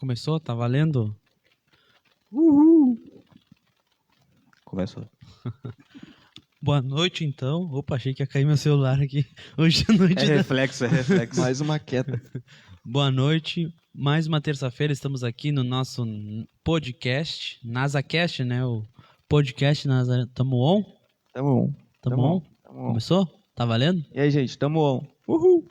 Começou? Tá valendo? Uhul! Começou. Boa noite, então. Opa, achei que ia cair meu celular aqui. Hoje à noite. É reflexo. Mais uma queda. Boa noite. Mais uma terça-feira estamos aqui no nosso podcast, NasaCast, né? O podcast NASA. Tamo on? Tamo on. Começou? Tá valendo? E aí, gente, tamo on. Uhul!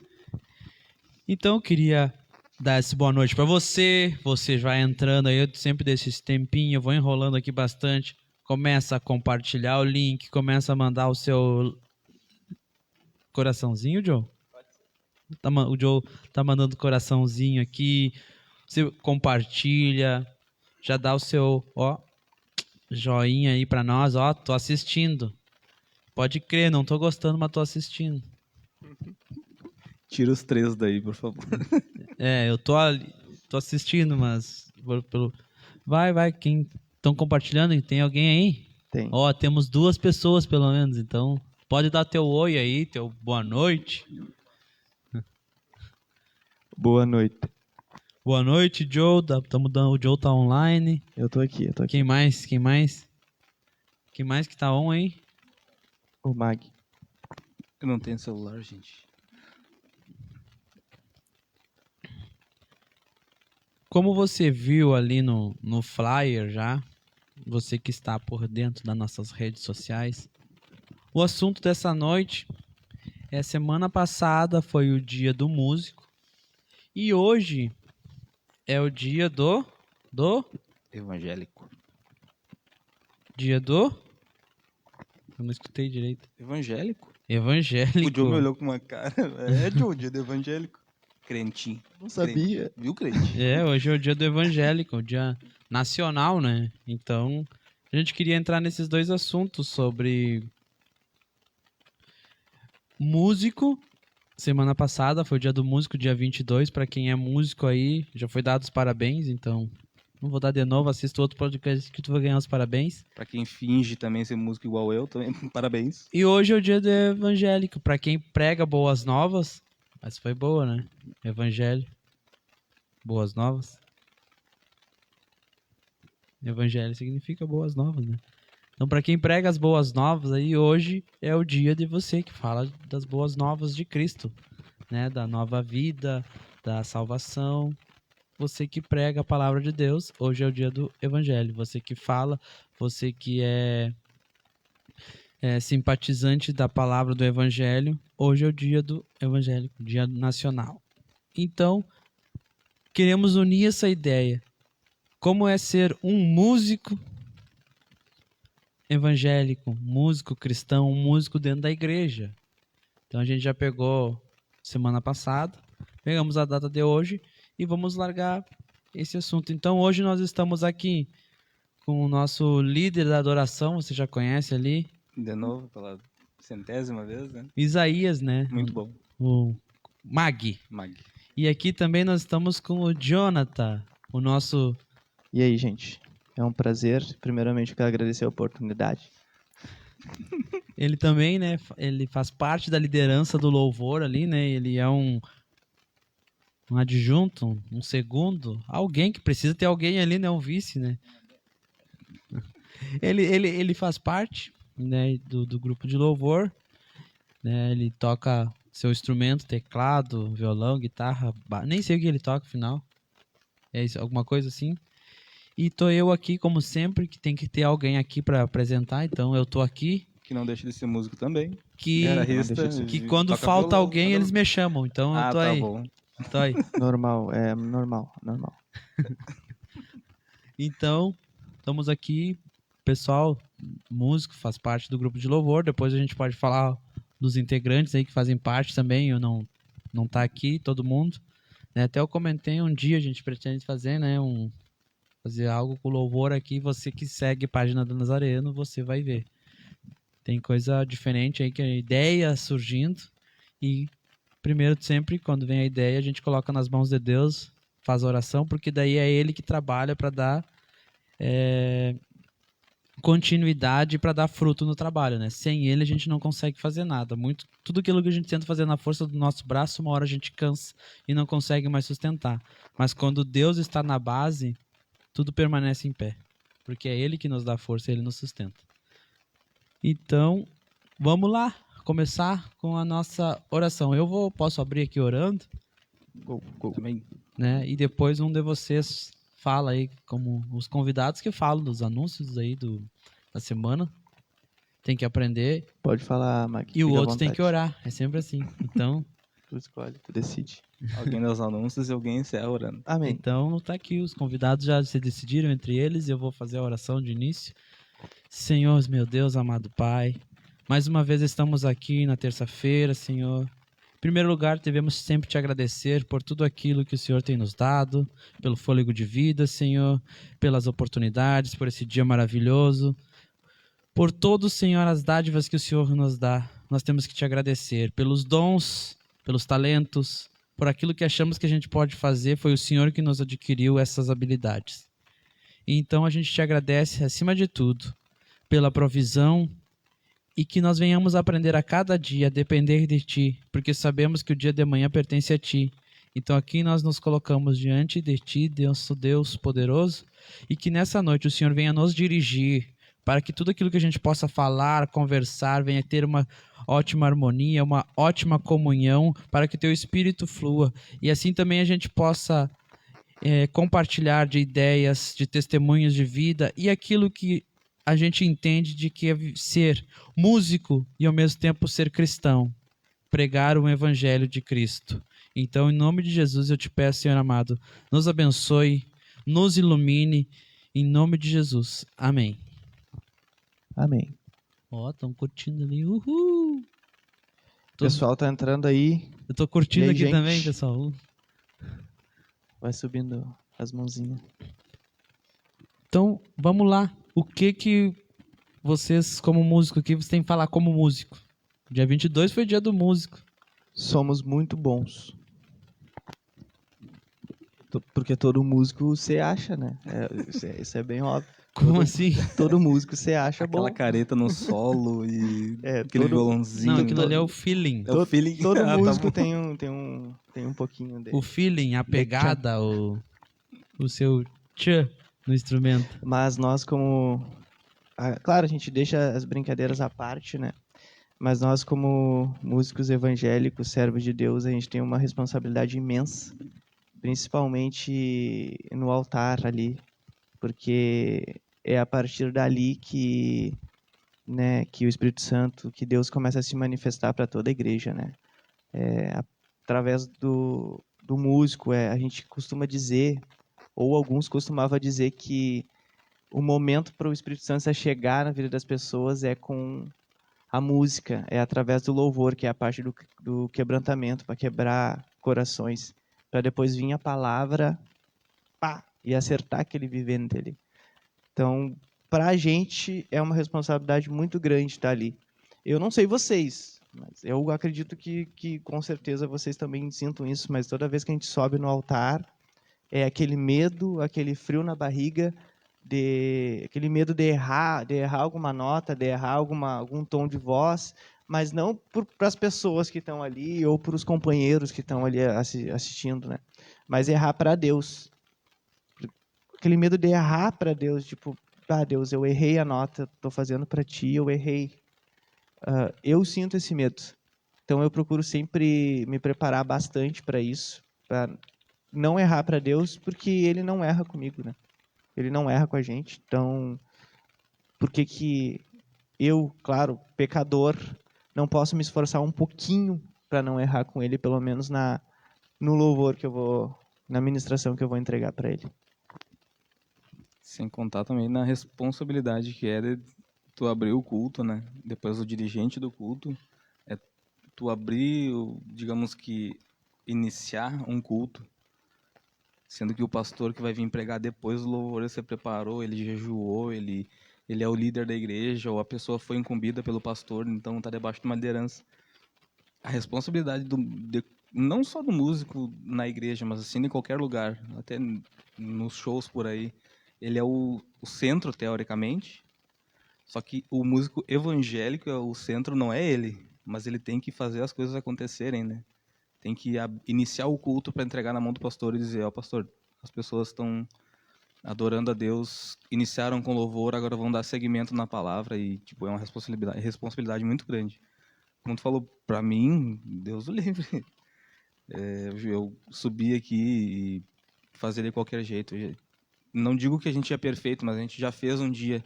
Então, eu queria dar essa boa noite pra você. Você vai entrando aí, eu sempre deixo esse tempinho, eu vou enrolando aqui bastante. Começa a compartilhar o link, começa a mandar o seu coraçãozinho, Joe? O Joe tá mandando coraçãozinho aqui. Você compartilha, já dá o seu, joinha aí pra nós, tô assistindo. Pode crer, não tô gostando, mas tô assistindo. Tira os 3 daí, por favor. Eu tô assistindo, mas vai, quem estão compartilhando, tem alguém aí? Tem. Temos 2 pessoas pelo menos, então pode dar teu oi aí, teu boa noite. Boa noite. Boa noite, Joe. O Joe tá online. Eu tô aqui. Quem mais? Quem mais que tá on aí? O Mag. Eu não tenho celular, gente. Como você viu ali no flyer já, você que está por dentro das nossas redes sociais, o assunto dessa noite é semana passada foi o dia do músico e hoje é o dia do Evangélico. dia do... Eu não escutei direito. Evangélico? Evangélico. O Joe me olhou com uma cara. Joe, dia do evangélico. Crentinho. Não sabia. Viu, crente? Hoje é o dia do evangélico, o dia nacional, né? Então, a gente queria entrar nesses 2 assuntos sobre músico. Semana passada foi o dia do músico, dia 22. Para quem é músico aí, já foi dado os parabéns, então não vou dar de novo, assista outro podcast que tu vai ganhar os parabéns. Pra quem finge também ser músico igual eu, também parabéns. E hoje é o dia do evangélico, para quem prega boas novas. Mas foi boa, né? Evangelho. Boas novas. Evangelho significa boas novas, né? Então, para quem prega as boas novas, aí hoje é o dia de você que fala das boas novas de Cristo, né? Da nova vida, da salvação. Você que prega a palavra de Deus, hoje é o dia do Evangelho. Você que fala, você que é simpatizante da palavra do Evangelho, hoje é o dia do Evangelho, dia nacional. Então, queremos unir essa ideia. Como é ser um músico evangélico, músico cristão, um músico dentro da igreja. Então a gente já pegou semana passada, pegamos a data de hoje e vamos largar esse assunto. Então hoje nós estamos aqui com o nosso líder da adoração, você já conhece ali. De novo, pela 100ª vez, né? Isaías, né? Muito bom. O Mag. E aqui também nós estamos com o Jonathan, o nosso... E aí, gente? É um prazer. Primeiramente, eu quero agradecer a oportunidade. Ele também, né? Ele faz parte da liderança do louvor ali, né? Ele é um adjunto, um segundo. Alguém que precisa ter alguém ali, né? Um vice, né? Ele faz parte, né? Do grupo de louvor. Né? Ele toca seu instrumento, teclado, violão, guitarra. Nem sei o que ele toca, afinal. É isso, alguma coisa assim. E tô eu aqui, como sempre, que tem que ter alguém aqui para apresentar, então eu tô aqui. Que não deixa de ser músico também. Que quando falta violão, alguém, eles me chamam, então eu tô aí. Bom. Tô aí. Normal. Então, estamos aqui, pessoal, músico, faz parte do grupo de louvor, depois a gente pode falar dos integrantes aí que fazem parte também, eu não tá aqui, todo mundo. Né? Até eu comentei um dia, a gente pretende fazer, né, fazer algo com louvor aqui, você que segue a página do Nazareno, você vai ver. Tem coisa diferente aí, que é ideia surgindo, e primeiro sempre, quando vem a ideia, a gente coloca nas mãos de Deus, faz a oração, porque daí é Ele que trabalha para dar continuidade para dar fruto no trabalho, né? Sem ele a gente não consegue fazer nada. Tudo aquilo que a gente tenta fazer na força do nosso braço, uma hora a gente cansa e não consegue mais sustentar. Mas quando Deus está na base, tudo permanece em pé, porque é ele que nos dá força, ele nos sustenta. Então, vamos lá, começar com a nossa oração. Posso abrir aqui orando, Também. né? E depois um de vocês fala aí, como os convidados que falam dos anúncios aí da semana. Tem que aprender. Pode falar, Mag. E o fica à outro tem vontade. que orar. É sempre assim. Então, Tu escolhe, tu decide. Alguém dá os anúncios e alguém encerra orando. Amém. então tá aqui. Os convidados já se decidiram entre eles. Eu vou fazer a oração de início. Senhor, meu Deus, amado Pai. Mais uma vez estamos aqui na terça-feira, Senhor. Em primeiro lugar, devemos sempre te agradecer por tudo aquilo que o Senhor tem nos dado, pelo fôlego de vida, Senhor, pelas oportunidades, por esse dia maravilhoso, por todos, Senhor, as dádivas que o Senhor nos dá. Nós temos que te agradecer pelos dons, pelos talentos, por aquilo que achamos que a gente pode fazer. Foi o Senhor que nos adquiriu essas habilidades. E então a gente te agradece, acima de tudo, pela provisão, e que nós venhamos a aprender a cada dia a depender de Ti, porque sabemos que o dia de amanhã pertence a Ti. Então aqui nós nos colocamos diante de Ti, Deus poderoso, e que nessa noite o Senhor venha nos dirigir, para que tudo aquilo que a gente possa falar, conversar, venha ter uma ótima harmonia, uma ótima comunhão, para que Teu Espírito flua, e assim também a gente possa compartilhar de ideias, de testemunhos de vida, e aquilo que a gente entende de que é ser músico e ao mesmo tempo ser cristão, pregar o evangelho de Cristo. Então, em nome de Jesus, eu te peço, Senhor amado, nos abençoe, nos ilumine, em nome de Jesus. Amém. Amém. Ó, estão curtindo ali, uhul! O pessoal tá entrando aí, Eu tô curtindo E aí, aqui gente? também, pessoal. vai subindo as mãozinhas. Então, vamos lá. O que vocês, como músico aqui, vocês têm que falar como músico? Dia 22 foi o dia do músico. Somos muito bons. Porque todo músico você acha, né? Isso é bem óbvio. Como assim? Todo músico você acha Aquela bom. careta no solo e aquele todo- violãozinho. Não, aquilo ali é o feeling. É o feeling. Todo Ah, tá músico bom. tem um pouquinho dele. O feeling, a pegada, o seu tchan no instrumento. Mas nós claro, a gente deixa as brincadeiras à parte, né? Mas nós como músicos evangélicos, servos de Deus, a gente tem uma responsabilidade imensa, principalmente no altar ali, porque é a partir dali que, né, que o Espírito Santo, que Deus começa a se manifestar para toda a igreja, né? Através do músico, a gente costuma dizer, ou alguns costumavam dizer que o momento para o Espírito Santo chegar na vida das pessoas é com a música, é através do louvor, que é a parte do quebrantamento, para quebrar corações, para depois vir a palavra, pá, e acertar aquele vivendo dele. Então, para a gente é uma responsabilidade muito grande estar ali. Eu não sei vocês, mas eu acredito que com certeza vocês também sintam isso, mas toda vez que a gente sobe no altar, é aquele medo, aquele frio na barriga, aquele medo de errar alguma nota, de errar algum tom de voz, mas não para as pessoas que estão ali ou para os companheiros que estão ali assistindo, né? Mas errar para Deus. Aquele medo de errar para Deus, tipo, Deus, eu errei a nota, estou fazendo para Ti, eu errei. Eu sinto esse medo. Então eu procuro sempre me preparar bastante para isso, para não errar para Deus, porque Ele não erra comigo, né? Ele não erra com a gente. Então, por que eu, claro, pecador, não posso me esforçar um pouquinho para não errar com Ele, pelo menos no louvor que eu vou, na ministração que eu vou entregar para Ele. Sem contar também na responsabilidade que é de tu abrir o culto, né? Depois o dirigente do culto, é tu abrir, digamos que, iniciar um culto. Sendo que o pastor que vai vir pregar depois do louvor, ele se preparou, ele jejuou, ele é o líder da igreja, ou a pessoa foi incumbida pelo pastor, então está debaixo de uma liderança. A responsabilidade não só do músico na igreja, mas assim em qualquer lugar, até nos shows por aí, ele é o centro, teoricamente, Só que o músico evangélico, o centro não é ele, mas ele tem que fazer as coisas acontecerem, né? Tem que iniciar o culto para entregar na mão do pastor e dizer, ó, pastor, as pessoas estão adorando a Deus, iniciaram com louvor, agora vão dar seguimento na palavra e, tipo, é uma responsabilidade muito grande. Como tu falou, para mim, Deus o livre. Eu subi aqui e fazer de qualquer jeito. Não digo que a gente é perfeito, mas a gente já fez um dia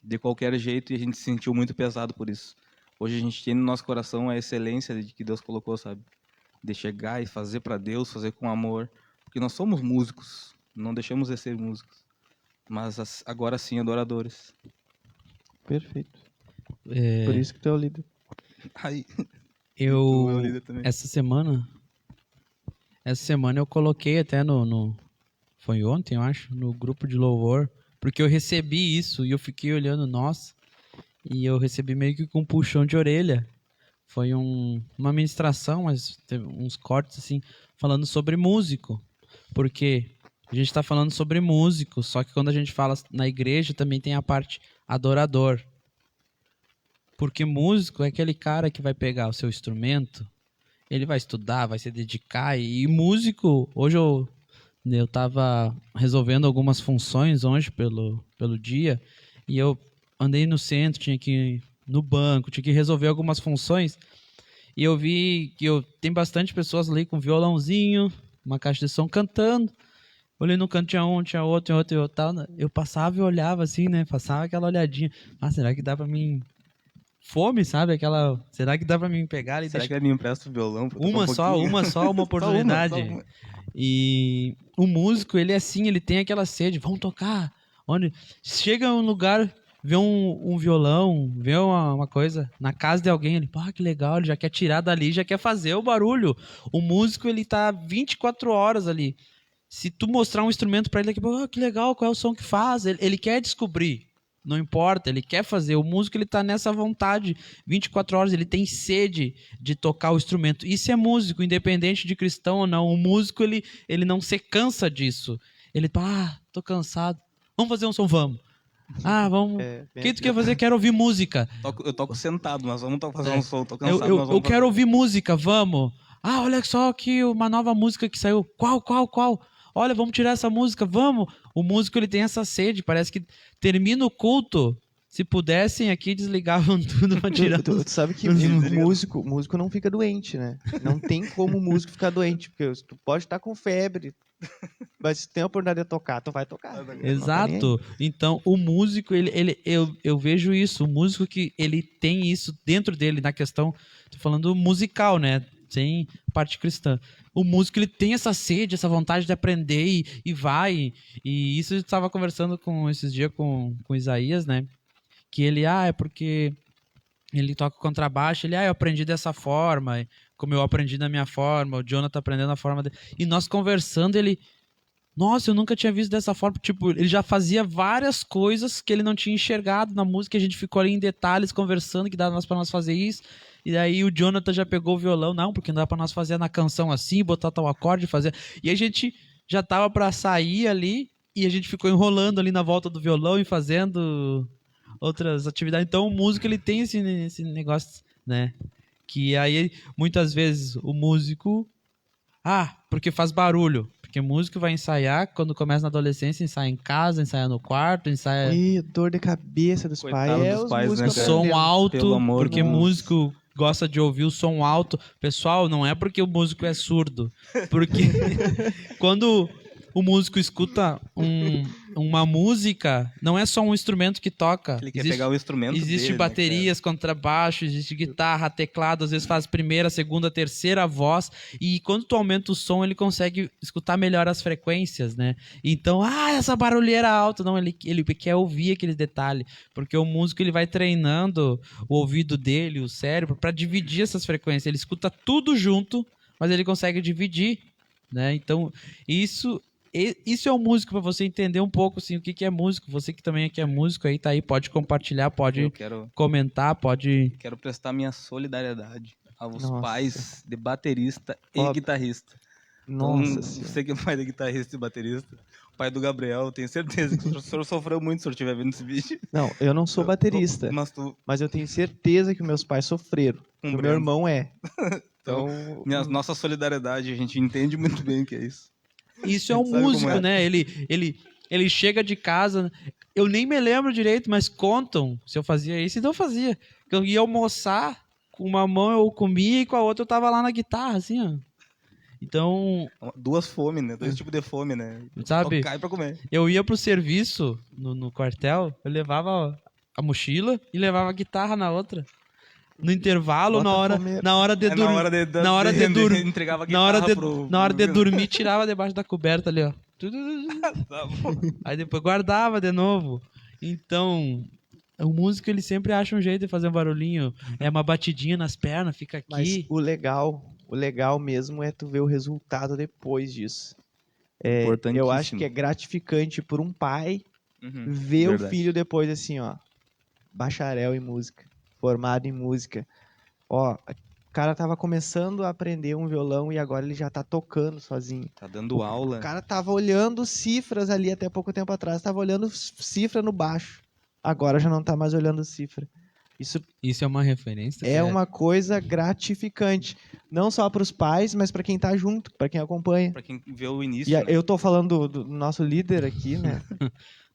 de qualquer jeito e a gente se sentiu muito pesado por isso. Hoje a gente tem no nosso coração a excelência de que Deus colocou, sabe? De chegar e fazer para Deus, fazer com amor. Porque nós somos músicos, não deixamos de ser músicos. Mas agora sim, adoradores. Perfeito. É, Por isso que tu é o líder. Aí, eu, tu é o líder também. essa semana eu coloquei até foi ontem, eu acho, no grupo de louvor, porque eu recebi isso e eu fiquei olhando, nossa, e eu recebi meio que com um puxão de orelha. Foi uma ministração, mas teve uns cortes assim, falando sobre músico, porque a gente está falando sobre músico, só que quando a gente fala na igreja também tem a parte adorador. Porque músico é aquele cara que vai pegar o seu instrumento, ele vai estudar, vai se dedicar, e músico, hoje eu tava resolvendo algumas funções hoje pelo dia, e eu andei no centro, tinha que ir no banco, tinha que resolver algumas funções, e eu vi que tem bastante pessoas ali com violãozinho, uma caixa de som cantando. Olhei no canto, tinha um, tinha outro, tal. Eu passava e olhava assim, né? Passava aquela olhadinha. Ah, será que dá pra mim... Fome, sabe? Será que dá pra mim pegar ali? Será que ele me empresta o violão? Pra tocar Uma pouquinho? uma oportunidade. Só uma. E o músico, ele é assim, ele tem aquela sede. Vamos tocar. Onde chega um lugar, vê um violão, vê uma coisa na casa de alguém, ele, pá, que legal, ele já quer tirar dali, já quer fazer o barulho. O músico, ele tá 24 horas ali. Se tu mostrar um instrumento pra ele, ele, que legal, qual é o som que faz? Ele quer descobrir. Não importa, ele quer fazer. O músico, ele tá nessa vontade 24 horas, ele tem sede de tocar o instrumento. Isso é músico, independente de cristão ou não. O músico, ele não se cansa disso. Ele, tô cansado. Vamos fazer um som, vamos. Vamos. O que tu quer fazer? Quero ouvir música. Eu toco sentado, mas vamos fazer um som. Tô cansado, eu quero ouvir música, vamos. Olha só aqui uma nova música que saiu. Qual? Olha, vamos tirar essa música, vamos. O músico, ele tem essa sede, parece que termina o culto. Se pudessem aqui, desligavam tudo pra tirar. Tu sabe que músico não fica doente, né? Não tem como o músico ficar doente, porque tu pode estar com febre, mas se tem a oportunidade de tocar, tu vai tocar. Exato. Então, o músico, eu vejo isso, o músico que ele tem isso dentro dele, na questão, tô falando musical, né? Sem parte cristã. O músico, ele tem essa sede, essa vontade de aprender e vai. E isso eu estava conversando esses dias com Isaías, né? Que ele, é porque ele toca contrabaixo, eu aprendi dessa forma, como eu aprendi da minha forma, o Jonathan aprendendo a forma dele. E nós conversando, nossa, eu nunca tinha visto dessa forma. Tipo, ele já fazia várias coisas que ele não tinha enxergado na música, a gente ficou ali em detalhes conversando, que dava pra nós fazer isso. E aí o Jonathan já pegou o violão, não, porque não dá pra nós fazer na canção assim, botar tal acorde, fazer. E a gente já tava pra sair ali, e a gente ficou enrolando ali na volta do violão e fazendo outras atividades. Então o músico, ele tem esse negócio, né? Que aí, muitas vezes, o músico... porque faz barulho. Porque músico vai ensaiar, quando começa na adolescência, ensaia em casa, ensaia no quarto, ensaia... E dor de cabeça dos pais. Dos pais, né, músicos cara? som aprendendo. alto, Pelo amor porque de Deus. músico gosta de ouvir o som alto. Pessoal, não é porque o músico é surdo. Porque quando o músico escuta uma música, não é só um instrumento que toca. Ele quer pegar o instrumento Existe dele, baterias, contrabaixo, existe guitarra, teclado, às vezes faz primeira, segunda, terceira voz, e quando tu aumenta o som, ele consegue escutar melhor as frequências, né? Então, essa barulheira alta, não, ele quer ouvir aqueles detalhes, porque o músico, ele vai treinando o ouvido dele, o cérebro, para dividir essas frequências, ele escuta tudo junto, mas ele consegue dividir, né? Então, isso é um músico, para você entender um pouco assim, o que é músico. Você que também aqui é músico, aí tá aí, pode compartilhar, pode comentar, pode... Quero prestar minha solidariedade aos Nossa. pais de baterista e Pobre. guitarrista. Nossa Então, senhora. você que é pai do guitarrista e baterista, pai do Gabriel, tenho certeza que o senhor sofreu muito se o senhor estiver vendo esse vídeo. Não, eu não sou baterista, Mas tu mas eu tenho certeza que meus pais sofreram. Que o meu compreende. irmão é. Então, Então, nossa solidariedade, a gente entende muito bem o que é isso. Isso é A um gente sabe como músico, é. né? Ele chega de casa. Eu nem me lembro direito, mas contam se eu fazia isso. Então eu fazia. Eu ia almoçar, com uma mão eu comia e com a outra eu tava lá na guitarra, assim, ó. Então, Duas fomes, né? Dois tipos de fome, né? sabe, Tocar e pra comer. eu ia pro serviço no quartel, eu levava a mochila e levava a guitarra na outra. No intervalo, Bota fomeira. na hora de É, na dormir. hora de, Na hora de render, dormir. entregava a Na hora guitarra de, na hora de dormir, tirava debaixo da coberta ali, ó. Tá bom. Aí depois guardava de novo. Então, o músico ele sempre acha um jeito de fazer um barulhinho. É uma batidinha nas pernas, fica mas aqui. o legal mesmo é tu ver o resultado depois disso. Eu acho que é gratificante por um pai Uhum, ver verdade. o filho depois assim, ó, bacharel em música, formado em música. Ó, o cara tava começando a aprender um violão e agora ele já tá tocando sozinho. Tá dando aula. O cara tava olhando cifras ali até pouco tempo atrás, tava olhando cifra no baixo. Agora já não tá mais olhando cifra. Isso é uma referência. é uma coisa gratificante, não só para os pais, mas para quem tá junto, para quem acompanha. Pra quem vê o início, E né? eu tô falando do nosso líder aqui, né?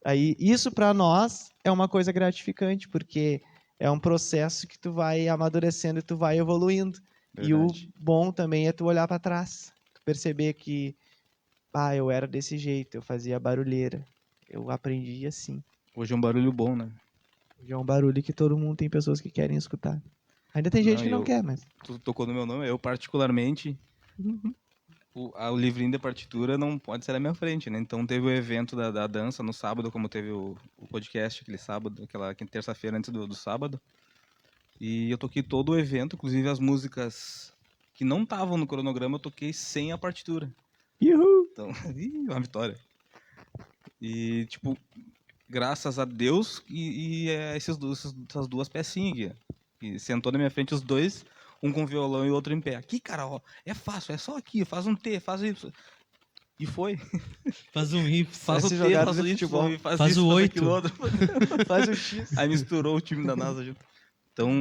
Aí isso para nós é uma coisa gratificante, porque é um processo que tu vai amadurecendo e tu vai evoluindo. E o Verdade. bom também é tu olhar para trás, tu perceber que eu era desse jeito, eu fazia barulheira, eu aprendi assim. Hoje é um barulho bom, né? Já é um barulho que todo mundo tem pessoas que querem escutar. Ainda tem gente que não quer, mas Tu tocou no meu nome, eu particularmente, o livrinho de partitura não pode ser na minha frente, né? Então teve o evento da dança no sábado, como teve o podcast aquele sábado, aquela terça-feira antes do sábado. E eu toquei todo o evento, inclusive as músicas que não estavam no cronograma, eu toquei sem a partitura. Uhul! Então, uma vitória. E, tipo, graças a Deus e essas duas pecinhas aqui. E sentou na minha frente os dois, um com violão e outro em pé. Aqui, cara, ó, é fácil, é só aqui, faz um T, faz isso. E foi. Faz um riff. Faz o Essa T, jogada faz o de Y, futebol. e faz Faz isso, o faz 8. aquilo outro. Faz o X. Aí misturou o time da NASA junto. Então,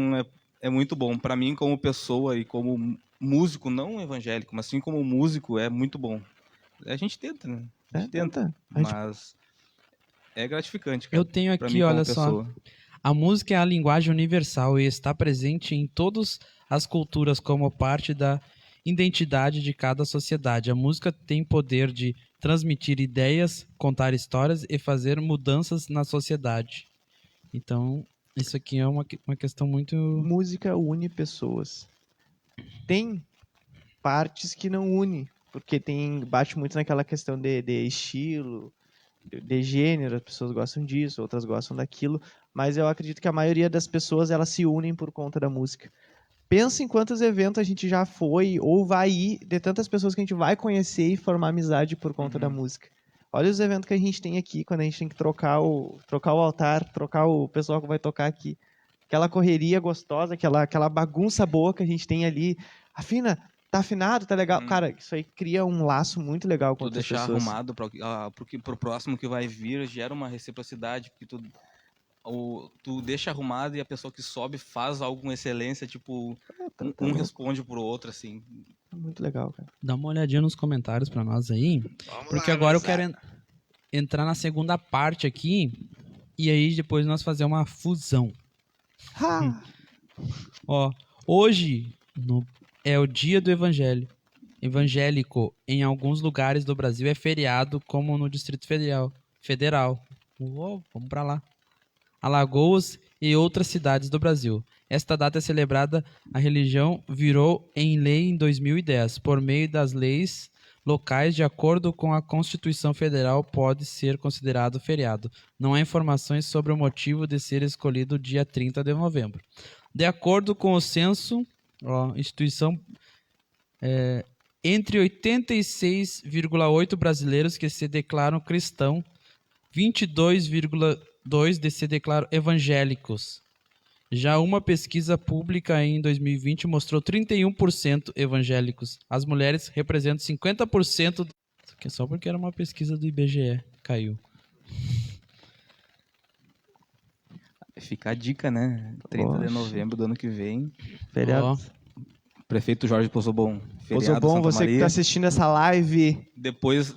é muito bom. Pra mim, como pessoa e como músico, não evangélico, mas sim como músico, é muito bom. A gente tenta, né? A gente tenta. Mas é gratificante, cara. Eu tenho Pra aqui, mim, como olha só. pessoa. A música é a linguagem universal e está presente em todas as culturas como parte da identidade de cada sociedade. A música tem poder de transmitir ideias, contar histórias e fazer mudanças na sociedade. Então, isso aqui é uma questão muito... Música une pessoas. Tem partes que não une, porque bate muito naquela questão de estilo, de gênero, as pessoas gostam disso, outras gostam daquilo, mas eu acredito que a maioria das pessoas elas se unem por conta da música. Pensa em quantos eventos a gente já foi ou vai ir, de tantas pessoas que a gente vai conhecer e formar amizade por conta da música. Olha os eventos que a gente tem aqui, quando a gente tem que trocar o altar, trocar o pessoal que vai tocar aqui. Aquela correria gostosa, aquela bagunça boa que a gente tem ali. Afina, tá afinado, tá legal. Cara, isso aí cria um laço muito legal com Tu outras deixar pessoas. arrumado pro próximo que vai vir, gera uma reciprocidade, porque tu deixa arrumado e a pessoa que sobe faz algo com excelência, tipo, um responde pro outro, assim. Muito legal, cara. Dá uma olhadinha nos comentários pra nós aí, porque agora eu quero entrar na segunda parte aqui e aí depois nós fazer uma fusão. Ó, hoje é o dia do evangélico. Em alguns lugares do Brasil é feriado, como no Distrito Federal. Uou, vamos pra lá. Alagoas e outras cidades do Brasil. Esta data é celebrada, a religião virou em lei em 2010. Por meio das leis locais, de acordo com a Constituição Federal, pode ser considerado feriado. Não há informações sobre o motivo de ser escolhido o dia 30 de novembro. De acordo com o censo, instituição, entre 86,8 brasileiros que se declaram cristãos, 22,2 se declaram evangélicos. Já uma pesquisa pública em 2020 mostrou 31% evangélicos. As mulheres representam 50%. Só porque era uma pesquisa do IBGE. Caiu. Fica a dica, né? 30 de Oxe. novembro do ano que vem. Feriado. Ó. Prefeito Jorge Pozzobon. Feriado Bom, Santa você que Maria. tá assistindo essa live, Depois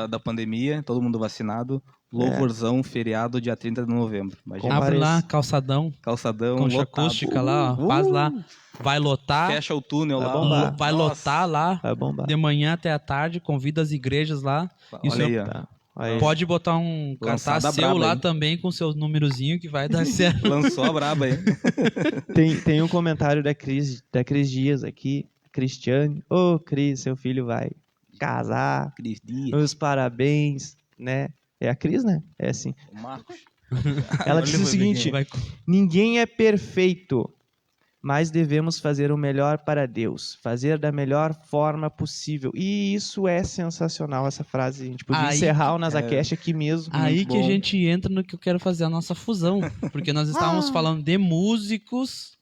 da pandemia, todo mundo vacinado. Louvorzão, feriado, dia 30 de novembro. Imagina. Compareça. Abre lá, calçadão, Calçadão, concha lotado. acústica lá, ó. Faz lá. Vai lotar. Fecha o túnel Vai lá. bombar. Vai Nossa. lotar lá. vai bombar. De manhã até a tarde, convida as igrejas lá. E o Olha aí, senhor ó. Tá. Aí. pode botar um Lançada cartaz seu braba, lá hein? também com seus numerozinho que vai dar certo. Lançou a braba aí. Tem um comentário da Cris Dias aqui. Cristiane. Ô, Cris, seu filho vai casar. Cris Dias. Meus parabéns, né? É a Cris, né? É assim. O Marcos. Ela disse o seguinte: Vai- ninguém é perfeito, mas devemos fazer o melhor para Deus, fazer da melhor forma possível. E isso é sensacional, essa frase. A gente podia Aí encerrar o Nazacast aqui mesmo. Aí que a bom. gente entra no que eu quero fazer a nossa fusão. Porque nós estávamos falando de músicos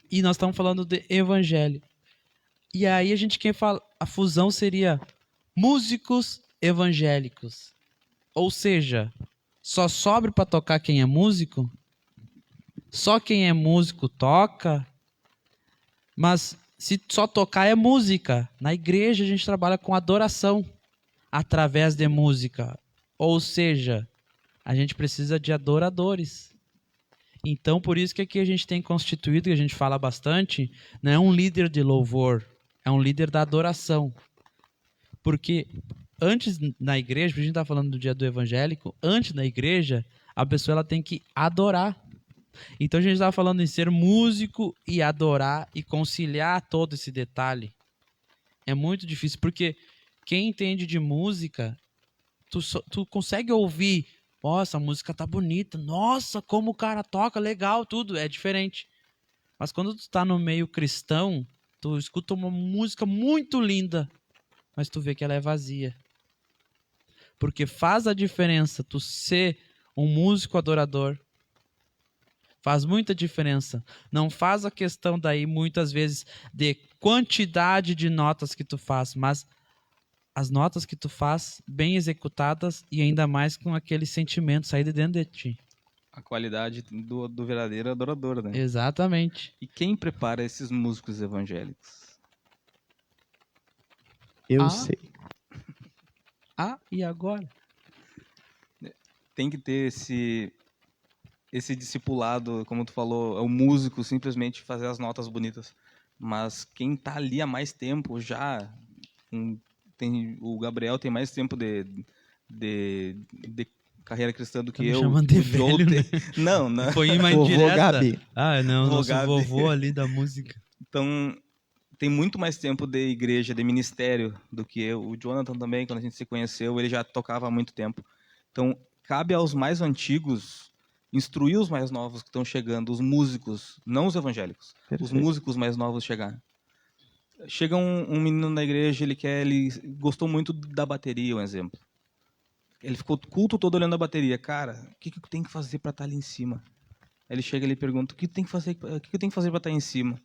e nós estamos falando de evangelho. E aí a gente quer falar. A fusão seria músicos evangélicos. Ou seja, só sobra para tocar quem é músico? Só quem é músico toca? Mas se só tocar é música. Na igreja a gente trabalha com adoração através de música. Ou seja, a gente precisa de adoradores. Então, por isso que aqui a gente tem constituído, que a gente fala bastante, não é um líder de louvor, é um líder da adoração. Porque antes, na igreja, a gente está falando do dia do evangélico, antes da igreja, a pessoa ela tem que adorar. Então, a gente estava falando em ser músico e adorar e conciliar todo esse detalhe. É muito difícil, porque quem entende de música, tu consegue ouvir, nossa, a música tá bonita, nossa, como o cara toca, legal, tudo, é diferente. Mas quando tu tá no meio cristão, tu escuta uma música muito linda, mas tu vê que ela é vazia. Porque faz a diferença tu ser um músico adorador. Faz muita diferença. Não faz a questão daí, muitas vezes, de quantidade de notas que tu faz, mas as notas que tu faz bem executadas e ainda mais com aquele sentimento sair de dentro de ti. A qualidade do verdadeiro adorador, né? Exatamente. E quem prepara esses músicos evangélicos? Eu Ah. sei. Ah, e agora? Tem que ter esse discipulado, como tu falou, é o músico simplesmente fazer as notas bonitas. Mas quem tá ali há mais tempo já, o Gabriel tem mais tempo de carreira cristã do que Tá me eu. chamando de O Joe velho, tem- Não, né? Foi uma Vovô indireta. Gabi. Ah, não, Vovô nosso Gabi. vovô ali da música. Então, tem muito mais tempo de igreja, de ministério do que eu. O Jonathan também, quando a gente se conheceu, ele já tocava há muito tempo. Então, cabe aos mais antigos instruir os mais novos que estão chegando, os músicos, não os evangélicos, os Perfeito. músicos mais novos chegar. Chega um menino na igreja, ele gostou muito da bateria, um exemplo. Ele ficou o culto todo olhando a bateria. Cara, o que eu tenho que fazer para estar ali em cima? Aí ele chega e pergunta, o que eu tenho que fazer para estar em cima?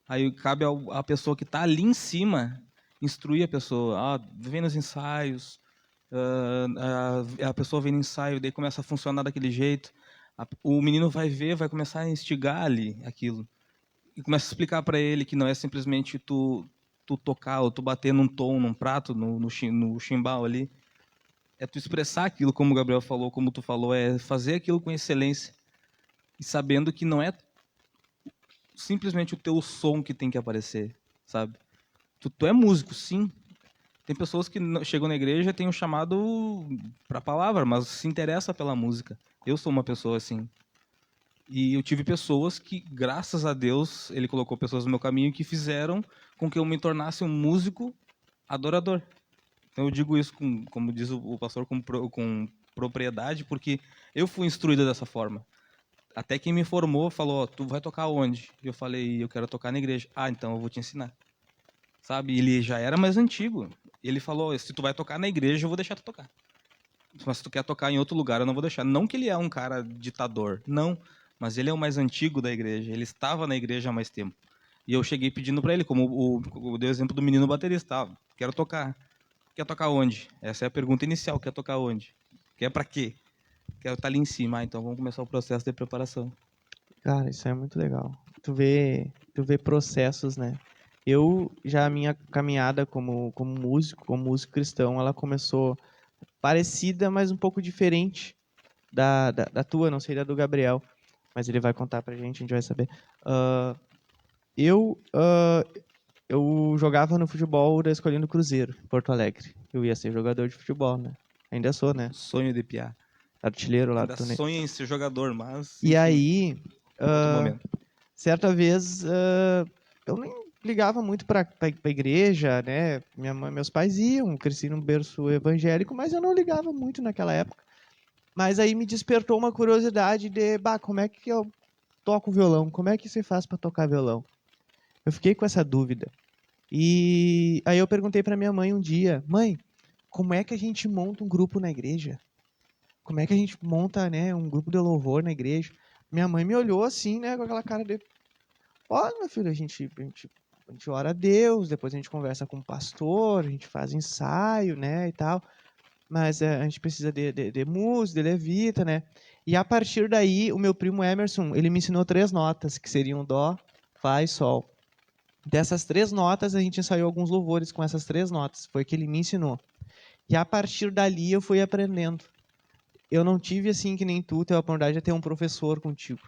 Aí cabe à pessoa que está ali em cima instruir a pessoa. Vem nos ensaios, a pessoa vem no ensaio, daí começa a funcionar daquele jeito. O menino vai ver, vai começar a instigar ali aquilo. E começa a explicar para ele que não é simplesmente tu tocar ou tu bater num tom, num prato, no chimbal ali. É tu expressar aquilo, como o Gabriel falou, como tu falou, é fazer aquilo com excelência. E sabendo que não é simplesmente o teu som que tem que aparecer, sabe? Tu é músico, sim. Tem pessoas que chegam na igreja e têm um chamado para a palavra, mas se interessa pela música. Eu sou uma pessoa assim. E eu tive pessoas que, graças a Deus, ele colocou pessoas no meu caminho que fizeram com que eu me tornasse um músico adorador. Então eu digo isso, como diz o pastor, com propriedade, porque eu fui instruído dessa forma. Até quem me formou falou, tu vai tocar onde? Eu falei, eu quero tocar na igreja. Então eu vou te ensinar. Sabe? Ele já era mais antigo. Ele falou, se tu vai tocar na igreja, eu vou deixar tu tocar. Mas se tu quer tocar em outro lugar, eu não vou deixar. Não que ele é um cara ditador, não. mas ele é o mais antigo da igreja, ele estava na igreja há mais tempo. E eu cheguei pedindo para ele, como eu dei o exemplo do menino baterista, quero tocar. Quer tocar onde? Essa é a pergunta inicial, quer tocar onde? Quer para quê? Quero estar ali em cima, então vamos começar o processo de preparação. Cara, isso é muito legal. Tu vê processos, né? A minha caminhada como músico cristão, ela começou parecida, mas um pouco diferente da tua, não sei da do Gabriel, mas ele vai contar pra gente, a gente vai saber. Ah, eu jogava no futebol da Escolinha do Cruzeiro, em Porto Alegre. Eu ia ser jogador de futebol, né? Ainda sou, né? Sonho de piá. Artilheiro lá do Ainda torneio. sonha em ser jogador, mas... E aí, outro momento. certa vez, eu nem ligava muito pra igreja, né? Meus pais iam, cresci num berço evangélico, mas eu não ligava muito naquela época. Mas aí me despertou uma curiosidade de, como é que eu toco violão? Como é que se faz pra tocar violão? Eu fiquei com essa dúvida. E aí eu perguntei pra minha mãe um dia, mãe, como é que a gente monta um grupo na igreja? Como é que a gente monta, né, um grupo de louvor na igreja? Minha mãe me olhou assim, né, com aquela cara de, meu filho, a gente ora a Deus, depois a gente conversa com o pastor, a gente faz ensaio, né, e tal. Mas a gente precisa de música, de levita, né? E a partir daí, o meu primo Emerson, ele me ensinou 3 notas, que seriam dó, fá e sol. Dessas 3 notas, a gente ensaiou alguns louvores com essas 3 notas. Foi o que ele me ensinou. E a partir dali, eu fui aprendendo. Eu não tive, assim, que nem tu, ter a oportunidade de ter um professor contigo.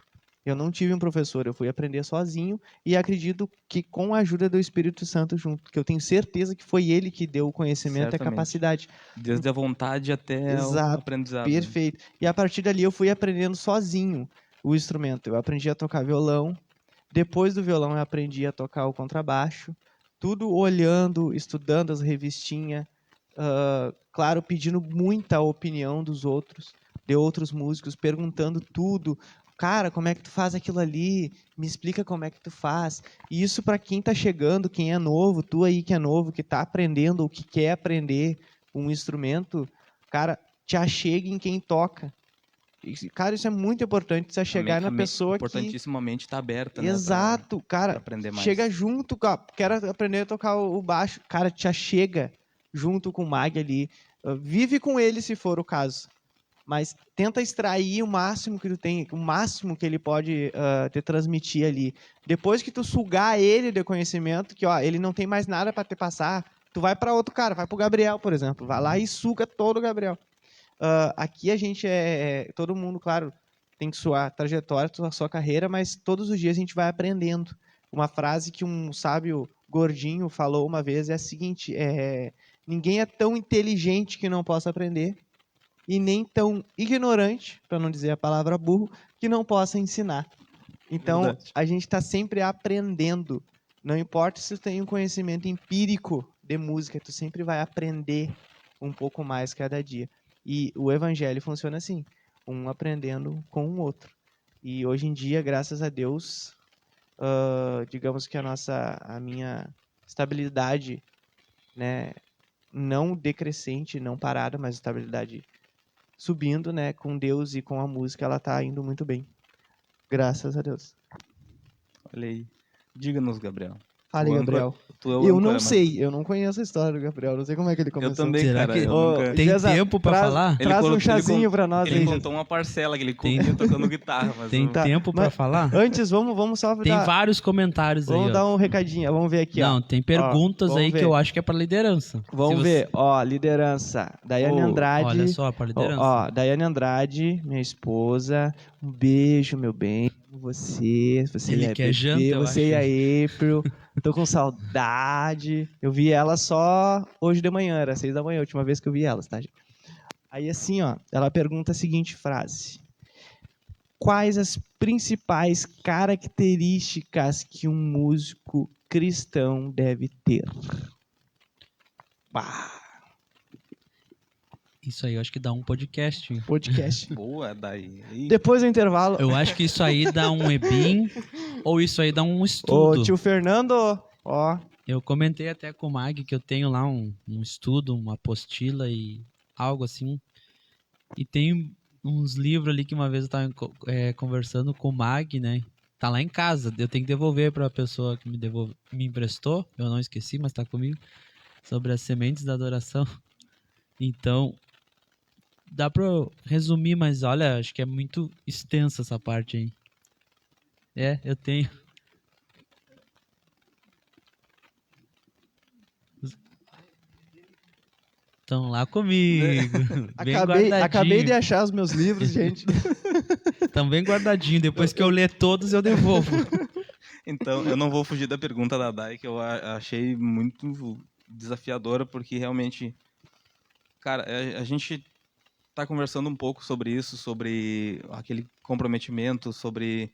Eu não tive um professor, eu fui aprender sozinho e acredito que com a ajuda do Espírito Santo junto, que eu tenho certeza que foi ele que deu o conhecimento e a Certamente. capacidade. Desde a vontade até o Exato, aprendizado. Né? perfeito. E a partir dali eu fui aprendendo sozinho o instrumento. Eu aprendi a tocar violão, depois do violão eu aprendi a tocar o contrabaixo, tudo olhando, estudando as revistinhas, claro, pedindo muita opinião dos outros, de outros músicos, perguntando tudo. Cara, como é que tu faz aquilo ali? Me explica como é que tu faz. E isso para quem tá chegando, quem é novo, tu aí que é novo, que tá aprendendo ou que quer aprender um instrumento, cara, te achegue em quem toca. E, cara, isso é muito importante, você chegar na pessoa que... Importantissimamente tá aberta, Exato, né, cara, pra aprender mais. chega junto, quero aprender a tocar o baixo, cara, te achega junto com o Mag ali, vive com ele se for o caso, mas tenta extrair o máximo que tu tem, o máximo que ele pode te transmitir ali. Depois que tu sugar ele de conhecimento, que ele não tem mais nada para te passar, tu vai para outro cara, vai pro Gabriel, por exemplo, vai lá e suga todo o Gabriel. Aqui a gente todo mundo, claro, tem que sua trajetória, a sua carreira, mas todos os dias a gente vai aprendendo. Uma frase que um sábio gordinho falou uma vez é a seguinte: ninguém é tão inteligente que não possa aprender, e nem tão ignorante, para não dizer a palavra burro, que não possa ensinar. Então, Verdade. a gente está sempre aprendendo. Não importa se tu tem um conhecimento empírico de música, tu sempre vai aprender um pouco mais cada dia. E o evangelho funciona assim, um aprendendo com o outro. E hoje em dia, graças a Deus, digamos que a minha estabilidade, né, não decrescente, não parada, mas estabilidade subindo, né, com Deus e com a música, ela tá indo muito bem. Graças a Deus. Olha aí. Diga-nos, Gabriel. Fale, Gabriel. Eu não sei, eu não conheço a história do Gabriel, não sei como é que ele começou. Eu também, Será cara. que Eu nunca... tem Jeza, tempo pra falar? Traz um chazinho pra nós aí. Ele contou uma parcela que ele comia tocando guitarra. Mas Tem tempo pra falar? Antes, vamos só Tem vários comentários aí, Vamos ó. dar um recadinho, vamos ver aqui, Não, tem perguntas aí ver. que eu acho que é pra liderança. Vamos ver, liderança. Daiane Andrade. Olha só, pra liderança. Daiane Andrade, minha esposa. Um beijo, meu bem. Você Ele é quer bebê, janta, eu você e a acho. April. Tô com saudade. Eu vi ela só hoje de manhã, era 6 da manhã, a última vez que eu vi elas, tá, gente? Aí assim, ela pergunta a seguinte frase: quais as principais características que um músico cristão deve ter? Isso aí eu acho que dá um podcast. Podcast. Boa, daí. Depois do intervalo. Eu acho que isso aí dá um EBIM ou isso aí dá um estudo. Ô, tio Fernando, Eu comentei até com o Mag que eu tenho lá um estudo, uma apostila e algo assim. E tem uns livros ali que uma vez eu tava conversando com o Mag, né? Tá lá em casa, eu tenho que devolver pra pessoa que me emprestou, eu não esqueci, mas tá comigo, sobre as sementes da adoração. Então, dá pra eu resumir, mas olha, acho que é muito extensa essa parte aí. Eu tenho. Estão lá comigo. Bem Acabei de guardadinho. achar os meus livros, gente. Estão bem guardadinho. Depois que eu ler todos, eu devolvo. Então, eu não vou fugir da pergunta da Dai, que eu achei muito desafiadora, porque realmente, cara, a gente tá conversando um pouco sobre isso, sobre aquele comprometimento, sobre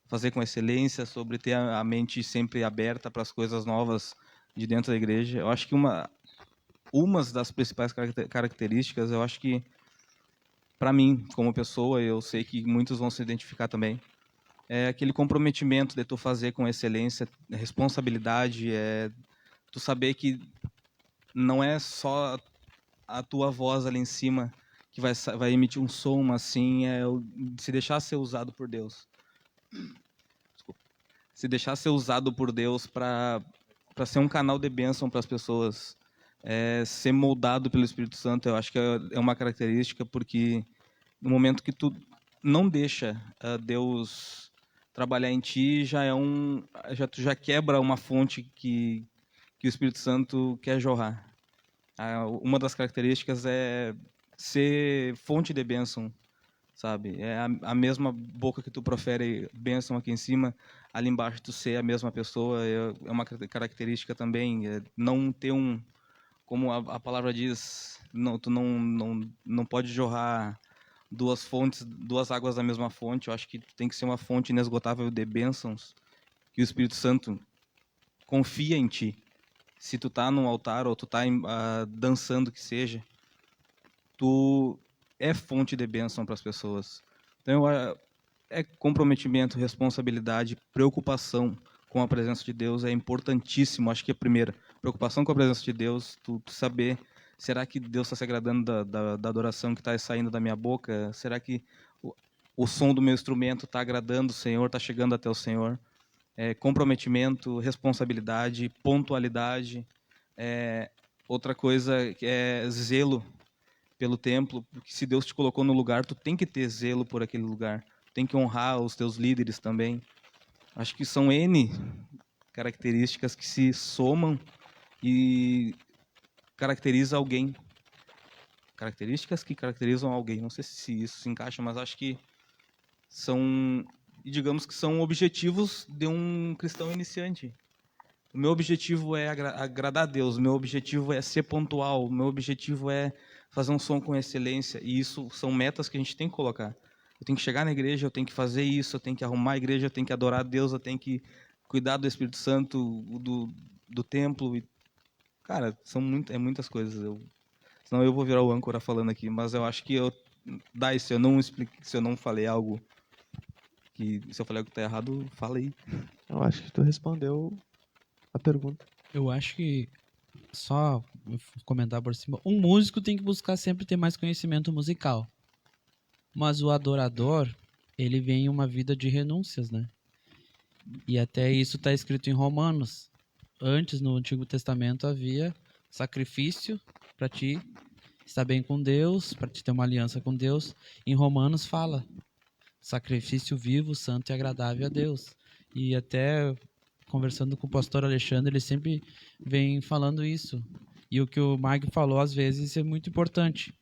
fazer com excelência, sobre ter a mente sempre aberta para as coisas novas de dentro da igreja. Eu acho que umas das principais características, eu acho que, para mim, como pessoa, eu sei que muitos vão se identificar também, é aquele comprometimento de tu fazer com excelência, responsabilidade, tu saber que não é só a tua voz ali em cima que vai emitir um som, mas sim se deixar ser usado por Deus. Desculpa. Se deixar ser usado por Deus para ser um canal de bênção para as pessoas, ser moldado pelo Espírito Santo, eu acho que é uma característica, porque no momento que tu não deixa Deus trabalhar em ti, tu já quebra uma fonte que o Espírito Santo quer jorrar. Uma das características é ser fonte de bênção, sabe? É a mesma boca que tu profere bênção aqui em cima, ali embaixo tu ser a mesma pessoa, é uma característica também, não ter como a palavra diz, tu não pode jorrar duas fontes, duas águas da mesma fonte. Eu acho que tem que ser uma fonte inesgotável de bênçãos, que o Espírito Santo confia em ti. Se tu tá num altar ou tu tá dançando, que seja, tu é fonte de bênção para as pessoas. Então, é comprometimento, responsabilidade, preocupação com a presença de Deus é importantíssimo. Acho que a primeira, preocupação com a presença de Deus, tu saber, será que Deus está se agradando da adoração que está saindo da minha boca? Será que o som do meu instrumento está agradando o Senhor, está chegando até o Senhor? Comprometimento, responsabilidade, pontualidade. Outra coisa que é zelo pelo templo, porque se Deus te colocou no lugar, tu tem que ter zelo por aquele lugar. Tem que honrar os teus líderes também. Acho que são N características que se somam e caracteriza alguém. Características que caracterizam alguém. Não sei se isso se encaixa, mas acho que são, digamos que são objetivos de um cristão iniciante. O meu objetivo é agradar a Deus, o meu objetivo é ser pontual, o meu objetivo é fazer um som com excelência, e isso são metas que a gente tem que colocar. Eu tenho que chegar na igreja, eu tenho que fazer isso, eu tenho que arrumar a igreja, eu tenho que adorar a Deus, eu tenho que cuidar do Espírito Santo, do templo. E, cara, muitas coisas. Senão eu vou virar o âncora falando aqui, mas eu acho que se eu não falei algo, se eu falei algo que tá errado, fala aí. Eu acho que tu respondeu a pergunta. Eu acho que, só vou comentar por cima, um músico tem que buscar sempre ter mais conhecimento musical. Mas o adorador, ele vem em uma vida de renúncias, né? E até isso está escrito em Romanos. Antes, no Antigo Testamento, havia sacrifício para ti estar bem com Deus, para te ter uma aliança com Deus. Em Romanos fala sacrifício vivo, santo e agradável a Deus. E até conversando com o pastor Alexandre, ele sempre vem falando isso. E o que o Mag falou, às vezes, é muito importante.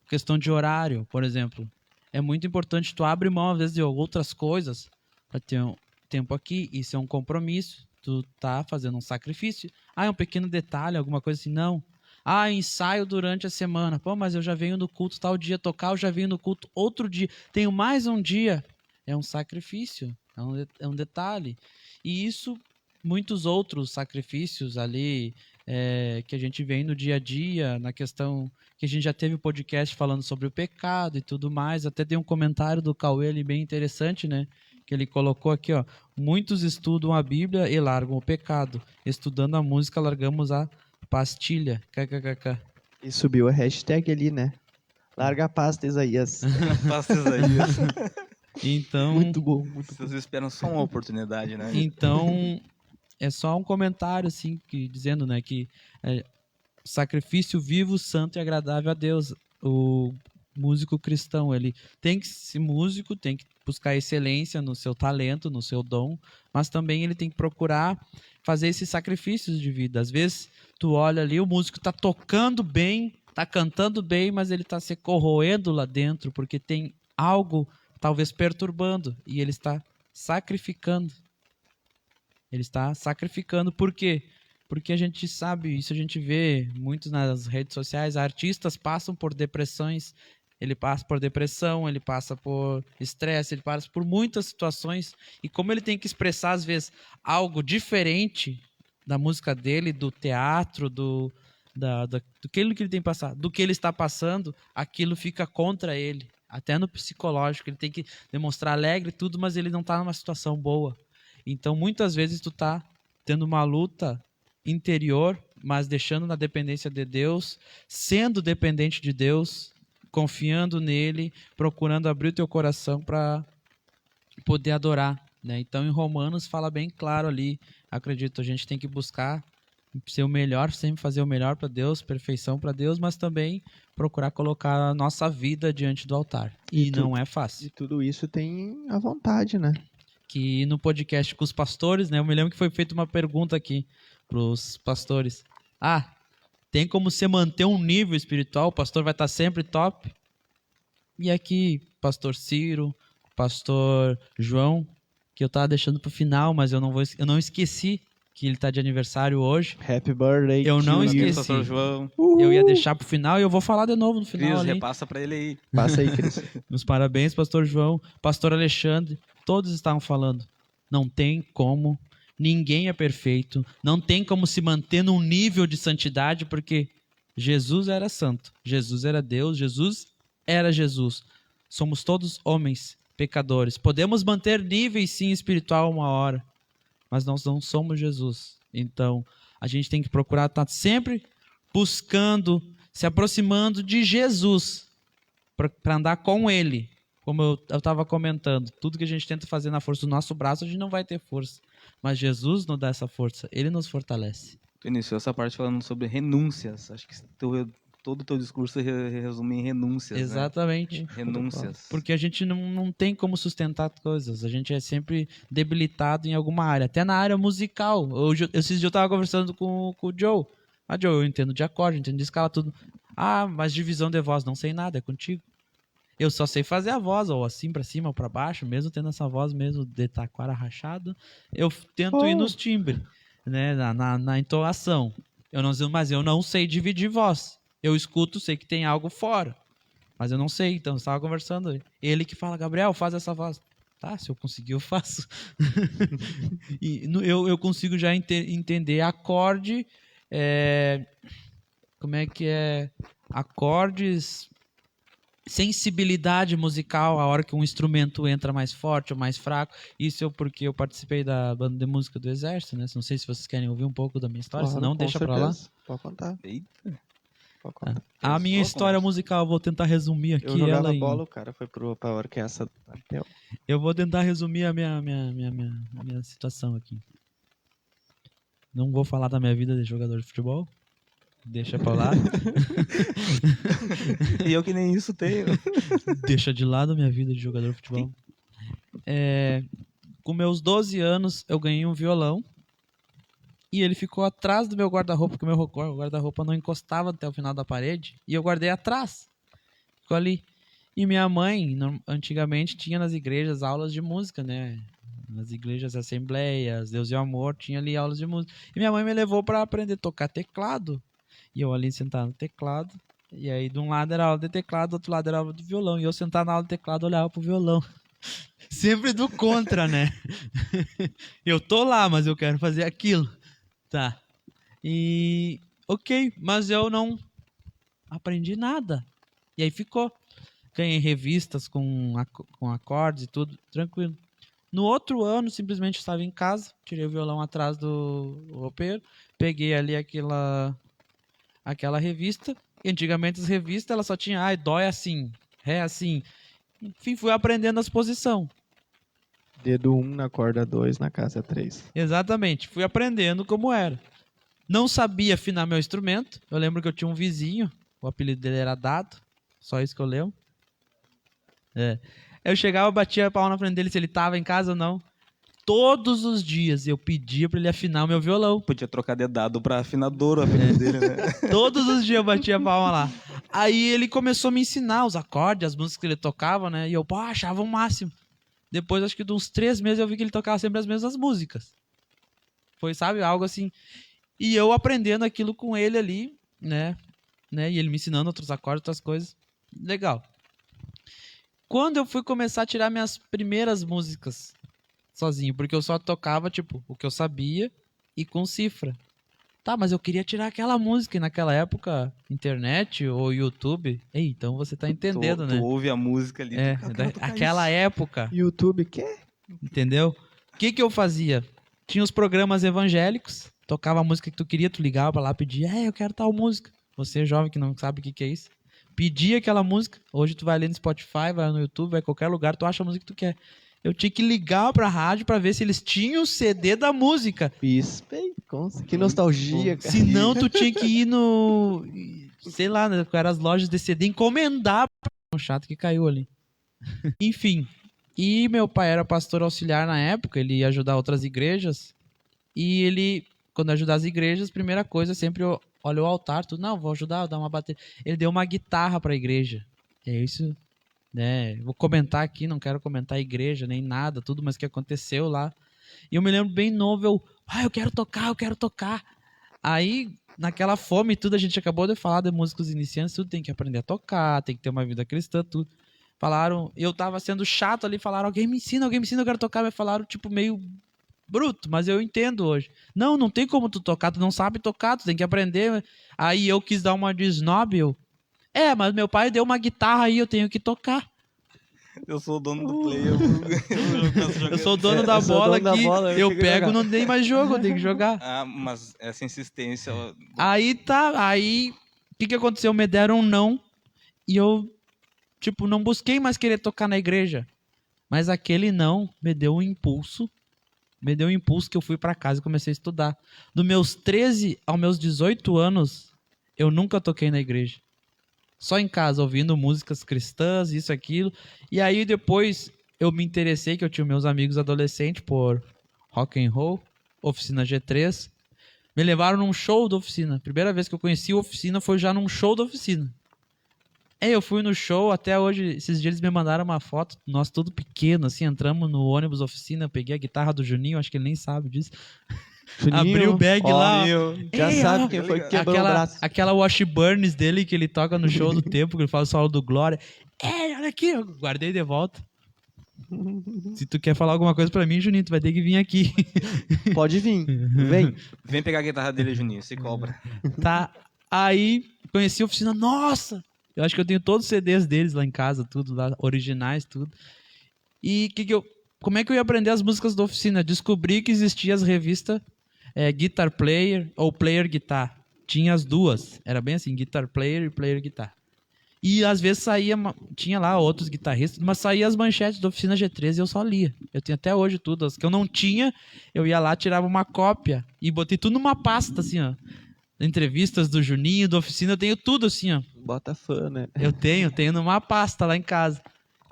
Questão de horário, por exemplo. É muito importante tu abrir mão, às vezes, de outras coisas para ter um tempo aqui. Isso é um compromisso. Tu tá fazendo um sacrifício. É um pequeno detalhe, alguma coisa assim. Não. Ensaio durante a semana. Pô, mas eu já venho no culto tal dia tocar, eu já venho no culto outro dia. Tenho mais um dia. É um sacrifício. É um detalhe. E isso, muitos outros sacrifícios ali que a gente vê no dia a dia, na questão que a gente já teve podcast falando sobre o pecado e tudo mais. Até tem um comentário do Cauê ali bem interessante, né? Que ele colocou aqui, ó. Muitos estudam a Bíblia e largam o pecado. Estudando a música, largamos a pastilha. KKKK. E subiu a hashtag ali, né? Larga a pasta, Isaías. Faça Isaías. Então, Muito bom, muito bom. Vocês esperam só uma oportunidade, né? então é só um comentário assim que dizendo, né, que sacrifício vivo, santo e agradável a Deus. O músico cristão, ele tem que ser músico, tem que buscar excelência no seu talento, no seu dom, mas também ele tem que procurar fazer esses sacrifícios de vida. Às vezes, tu olha ali, o músico tá tocando bem, tá cantando bem, mas ele tá se corroendo lá dentro, porque tem algo talvez perturbando, e ele está sacrificando. Ele está sacrificando. Por quê? Porque a gente sabe, isso a gente vê muito nas redes sociais, artistas passam por depressões, ele passa por depressão, ele passa por estresse, ele passa por muitas situações, e como ele tem que expressar, às vezes, algo diferente da música dele, do teatro, do que ele tem passado, do que ele está passando, aquilo fica contra ele, até no psicológico, ele tem que demonstrar alegre e tudo, mas ele não está numa situação boa. Então, muitas vezes, tu tá tendo uma luta interior, mas deixando na dependência de Deus, sendo dependente de Deus, confiando nele, procurando abrir o teu coração para poder adorar, né? Então, em Romanos fala bem claro ali, acredito, a gente tem que buscar ser o melhor, sempre fazer o melhor para Deus, perfeição para Deus, mas também procurar colocar a nossa vida diante do altar. E não é fácil. E tudo isso tem a vontade, né? Que no podcast com os pastores, né? Eu me lembro que foi feita uma pergunta aqui pros pastores. Tem como você manter um nível espiritual? O pastor vai estar sempre top? E aqui, pastor Ciro, pastor João, que eu tava deixando pro final, mas eu não esqueci que ele tá de aniversário hoje. Happy birthday. Eu não to you. esqueci. Pastor João. Eu ia deixar pro final e eu vou falar de novo no final. Cris, ali. repassa pra ele aí. Passa aí, Cris. Meus parabéns, pastor João, pastor Alexandre, todos estavam falando. Não tem como, ninguém é perfeito, não tem como se manter num nível de santidade, porque Jesus era santo, Jesus era Deus, Jesus era Jesus. Somos todos homens pecadores. Podemos manter níveis, sim, espiritual uma hora, mas nós não somos Jesus. Então, a gente tem que procurar estar sempre buscando, se aproximando de Jesus, para andar com ele. Como eu estava comentando, tudo que a gente tenta fazer na força do nosso braço, a gente não vai ter força. Mas Jesus nos dá essa força, ele nos fortalece. Tu iniciou essa parte falando sobre renúncias. Acho que todo o teu discurso resume em renúncias. Exatamente. Né? Renúncias. Porque a gente não tem como sustentar coisas. A gente é sempre debilitado em alguma área. Até na área musical. Esses dias eu estava conversando com o Joe. Joe, eu entendo de acorde, entendo de escala, tudo. Mas divisão de voz, não sei nada, é contigo. Eu só sei fazer a voz, ou assim pra cima ou pra baixo, mesmo tendo essa voz mesmo de taquara rachado, eu tento ir nos timbres, né, na entoação. Mas eu não sei dividir voz. Eu escuto, sei que tem algo fora, mas eu não sei, então eu estava conversando. Ele que fala, Gabriel, faz essa voz. Tá, se eu conseguir eu faço. E eu consigo já entender acorde, como é que é, acordes, sensibilidade musical, a hora que um instrumento entra mais forte ou mais fraco. Isso porque eu participei da banda de música do Exército, né? Não sei se vocês querem ouvir um pouco da minha história, Claro, senão com deixa pra certeza. lá. Pode contar. Eita. Pode contar. A minha história conversa. musical, eu vou tentar resumir aqui Eu jogava ela em... bola, o cara foi pra orquestra. Eu vou tentar resumir a minha situação aqui. Não vou falar da minha vida de jogador de futebol. Deixa pra lá. E eu que nem isso tenho. Deixa de lado a minha vida de jogador de futebol. Com meus 12 anos, eu ganhei um violão. E ele ficou atrás do meu guarda-roupa, porque o meu guarda-roupa não encostava até o final da parede. E eu guardei atrás. Ficou ali. E minha mãe, antigamente, tinha nas igrejas aulas de música, né? Nas igrejas, assembleias, Deus e o Amor, tinha ali aulas de música. E minha mãe me levou para aprender a tocar teclado. E eu ali sentado no teclado. E aí, de um lado era aula de teclado, do outro lado era aula de violão. E eu sentado na aula de teclado, olhava pro violão. Sempre do contra, né? Eu tô lá, mas eu quero fazer aquilo. Tá. E... ok, mas eu não aprendi nada. E aí ficou. Ganhei revistas com acordes e tudo, tranquilo. No outro ano, simplesmente estava em casa, tirei o violão atrás do roupeiro, peguei ali aquela revista Antigamente as revistas, ela só tinha, dó é assim, ré assim. Enfim, fui aprendendo as posições. Dedo 1 na corda 2 na casa 3. Exatamente, fui aprendendo como era. Não sabia afinar meu instrumento. Eu lembro que eu tinha um vizinho, o apelido dele era Dado, só isso que eu lembro. Eu chegava, batia a palma na frente dele se ele tava em casa ou não. Todos os dias eu pedia pra ele afinar o meu violão. Podia trocar de dado pra afinador o apelido dele, né? Todos os dias eu batia a palma lá. Aí ele começou a me ensinar os acordes, as músicas que ele tocava, né? E eu, achava o máximo. Depois, acho que de uns 3 meses, eu vi que ele tocava sempre as mesmas músicas. Foi, sabe, algo assim. E eu aprendendo aquilo com ele ali, né? E ele me ensinando outros acordes, outras coisas. Legal. Quando eu fui começar a tirar minhas primeiras músicas sozinho, porque eu só tocava, tipo, o que eu sabia e com cifra. Tá, mas eu queria tirar aquela música e naquela época, internet ou YouTube. Ei, então você tá entendendo, né? Tu ouve a música ali. É, aquela época, YouTube, quê? entendeu? O que eu fazia? Tinha os programas evangélicos, tocava a música que tu queria, tu ligava pra lá, pedia, eu quero tal música. Você jovem que não sabe o que é isso. Pedia aquela música. Hoje tu vai ali no Spotify, vai no YouTube, vai em qualquer lugar, tu acha a música que tu quer. Eu tinha que ligar pra rádio pra ver se eles tinham o CD da música. Isso, que nostalgia, cara. Senão tu tinha que ir no... sei lá, né? Eram as lojas de CD, encomendar. Um chato que caiu ali. Enfim. E meu pai era pastor auxiliar na época, ele ia ajudar outras igrejas. E ele, quando ajudar as igrejas, primeira coisa, sempre olha o altar, tudo, não, vou ajudar, dar uma bateria. Ele deu uma guitarra pra igreja. É isso, né? Vou comentar aqui, não quero comentar a igreja, nem nada, tudo, mas que aconteceu lá. E eu me lembro bem novo, eu quero tocar. Aí, naquela fome e tudo, a gente acabou de falar de músicos iniciantes, tudo tem que aprender a tocar, tem que ter uma vida cristã, tudo. Falaram, eu tava sendo chato ali, falaram, alguém me ensina, eu quero tocar, mas falaram, tipo, meio bruto, mas eu entendo hoje. Não tem como tu tocar, tu não sabe tocar, tu tem que aprender. Aí eu quis dar uma de snob, mas meu pai deu uma guitarra aí, eu tenho que tocar. Eu sou o dono do play, eu sou o dono da bola aqui, eu pego, não tem mais jogo, eu tenho que jogar. Mas essa insistência... Aí o que aconteceu? Me deram um não, e eu, tipo, não busquei mais querer tocar na igreja. Mas aquele não me deu um impulso que eu fui pra casa e comecei a estudar. Dos meus 13 aos meus 18 anos, eu nunca toquei na igreja. Só em casa, ouvindo músicas cristãs, isso, aquilo. E aí depois eu me interessei, que eu tinha meus amigos adolescentes por rock and roll, Oficina G3. Me levaram num show da Oficina. Primeira vez que eu conheci a Oficina foi já num show da Oficina. Eu fui no show, até hoje, esses dias eles me mandaram uma foto, nós tudo pequeno, assim, entramos no ônibus Oficina, peguei a guitarra do Juninho, acho que ele nem sabe disso. Juninho, abri o bag lá. Já sabe quem foi que quebrou o braço. Aquela Washburns dele que ele toca no show do tempo, que ele fala o solo do Glória. Olha aqui, eu guardei de volta. Se tu quer falar alguma coisa pra mim, Juninho, tu vai ter que vir aqui. Pode vir, vem. Vem pegar a guitarra dele, Juninho, se cobra. Tá, aí conheci a Oficina, nossa! Eu acho que eu tenho todos os CDs deles lá em casa, tudo lá, originais, tudo. E como é que eu ia aprender as músicas da Oficina? Descobri que existia as revistas Guitar Player ou Player Guitar. Tinha as duas. Era bem assim, Guitar Player e Player Guitar. E às vezes tinha lá outros guitarristas, mas saía as manchetes da Oficina G13 e eu só lia. Eu tenho até hoje tudo. As que eu não tinha, eu ia lá, tirava uma cópia e botei tudo numa pasta, assim, ó. Entrevistas do Juninho, da Oficina, eu tenho tudo assim, ó. Bota fã, né? Eu tenho numa pasta lá em casa.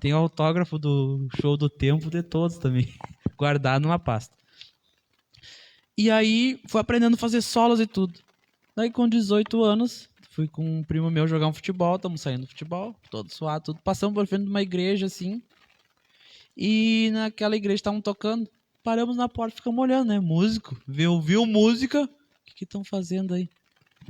Tem o autógrafo do show do tempo de todos também, guardado numa pasta. E aí, fui aprendendo a fazer solos e tudo. Daí, com 18 anos, fui com um primo meu jogar um futebol, estamos saindo do futebol, todo suado, tudo. Passamos por frente de uma igreja, assim, e naquela igreja estavam tocando. Paramos na porta, ficamos olhando, né? Músico, viu música, o que estão fazendo aí?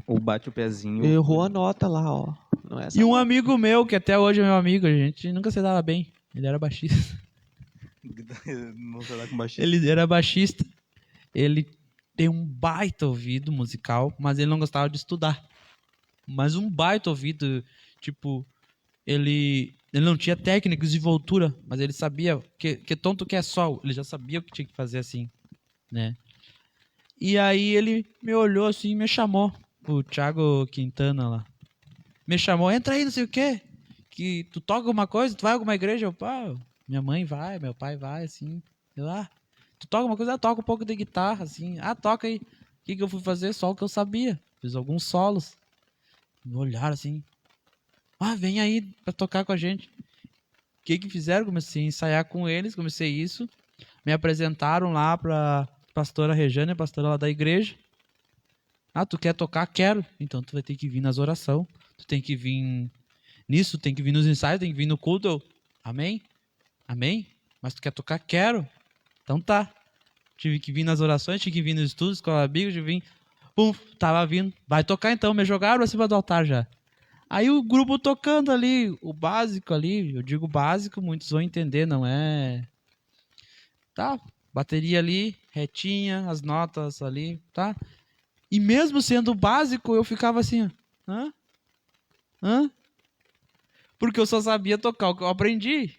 Ou bate o pezinho. Errou a nota lá, ó. Não é essa E um nota. amigo meu, que até hoje é meu amigo, a gente nunca se dava bem. Ele era baixista. Não sei lá com baixista. Ele era baixista. Ele tem um baita ouvido musical, mas ele não gostava de estudar. Mas um baita ouvido, tipo, ele não tinha técnica de desenvoltura, mas ele sabia que tonto que é sol. Ele já sabia o que tinha que fazer assim, né? E aí ele me olhou assim e me chamou. O Thiago Quintana lá. me chamou, entra aí, não sei o quê. Que tu toca alguma coisa, tu vai a alguma igreja? Eu, pá, minha mãe vai, meu pai vai, assim. Eu lá, tu toca alguma coisa? Toca um pouco de guitarra, assim. Toca aí. O que eu fui fazer? Só o que eu sabia. Fiz alguns solos. Me olharam assim. Vem aí pra tocar com a gente. O que fizeram? Comecei a ensaiar com eles, comecei isso. Me apresentaram lá pra pastora Rejane, a pastora lá da igreja. Tu quer tocar? Quero. Então tu vai ter que vir nas orações. Tu tem que vir nisso, tem que vir nos ensaios, tem que vir no culto. Eu, amém? Amém? Mas tu quer tocar? Quero. Então tá. Tive que vir nas orações, tive que vir nos estudos, escola bíblica, tive que vir. Pum, tava vindo. Vai tocar então. Me jogaram acima do altar já. Aí o grupo tocando ali, o básico ali, eu digo básico, muitos vão entender, não é... Tá, bateria ali, retinha, as notas ali, tá? E mesmo sendo básico, eu ficava assim, Hã? Porque eu só sabia tocar o que eu aprendi.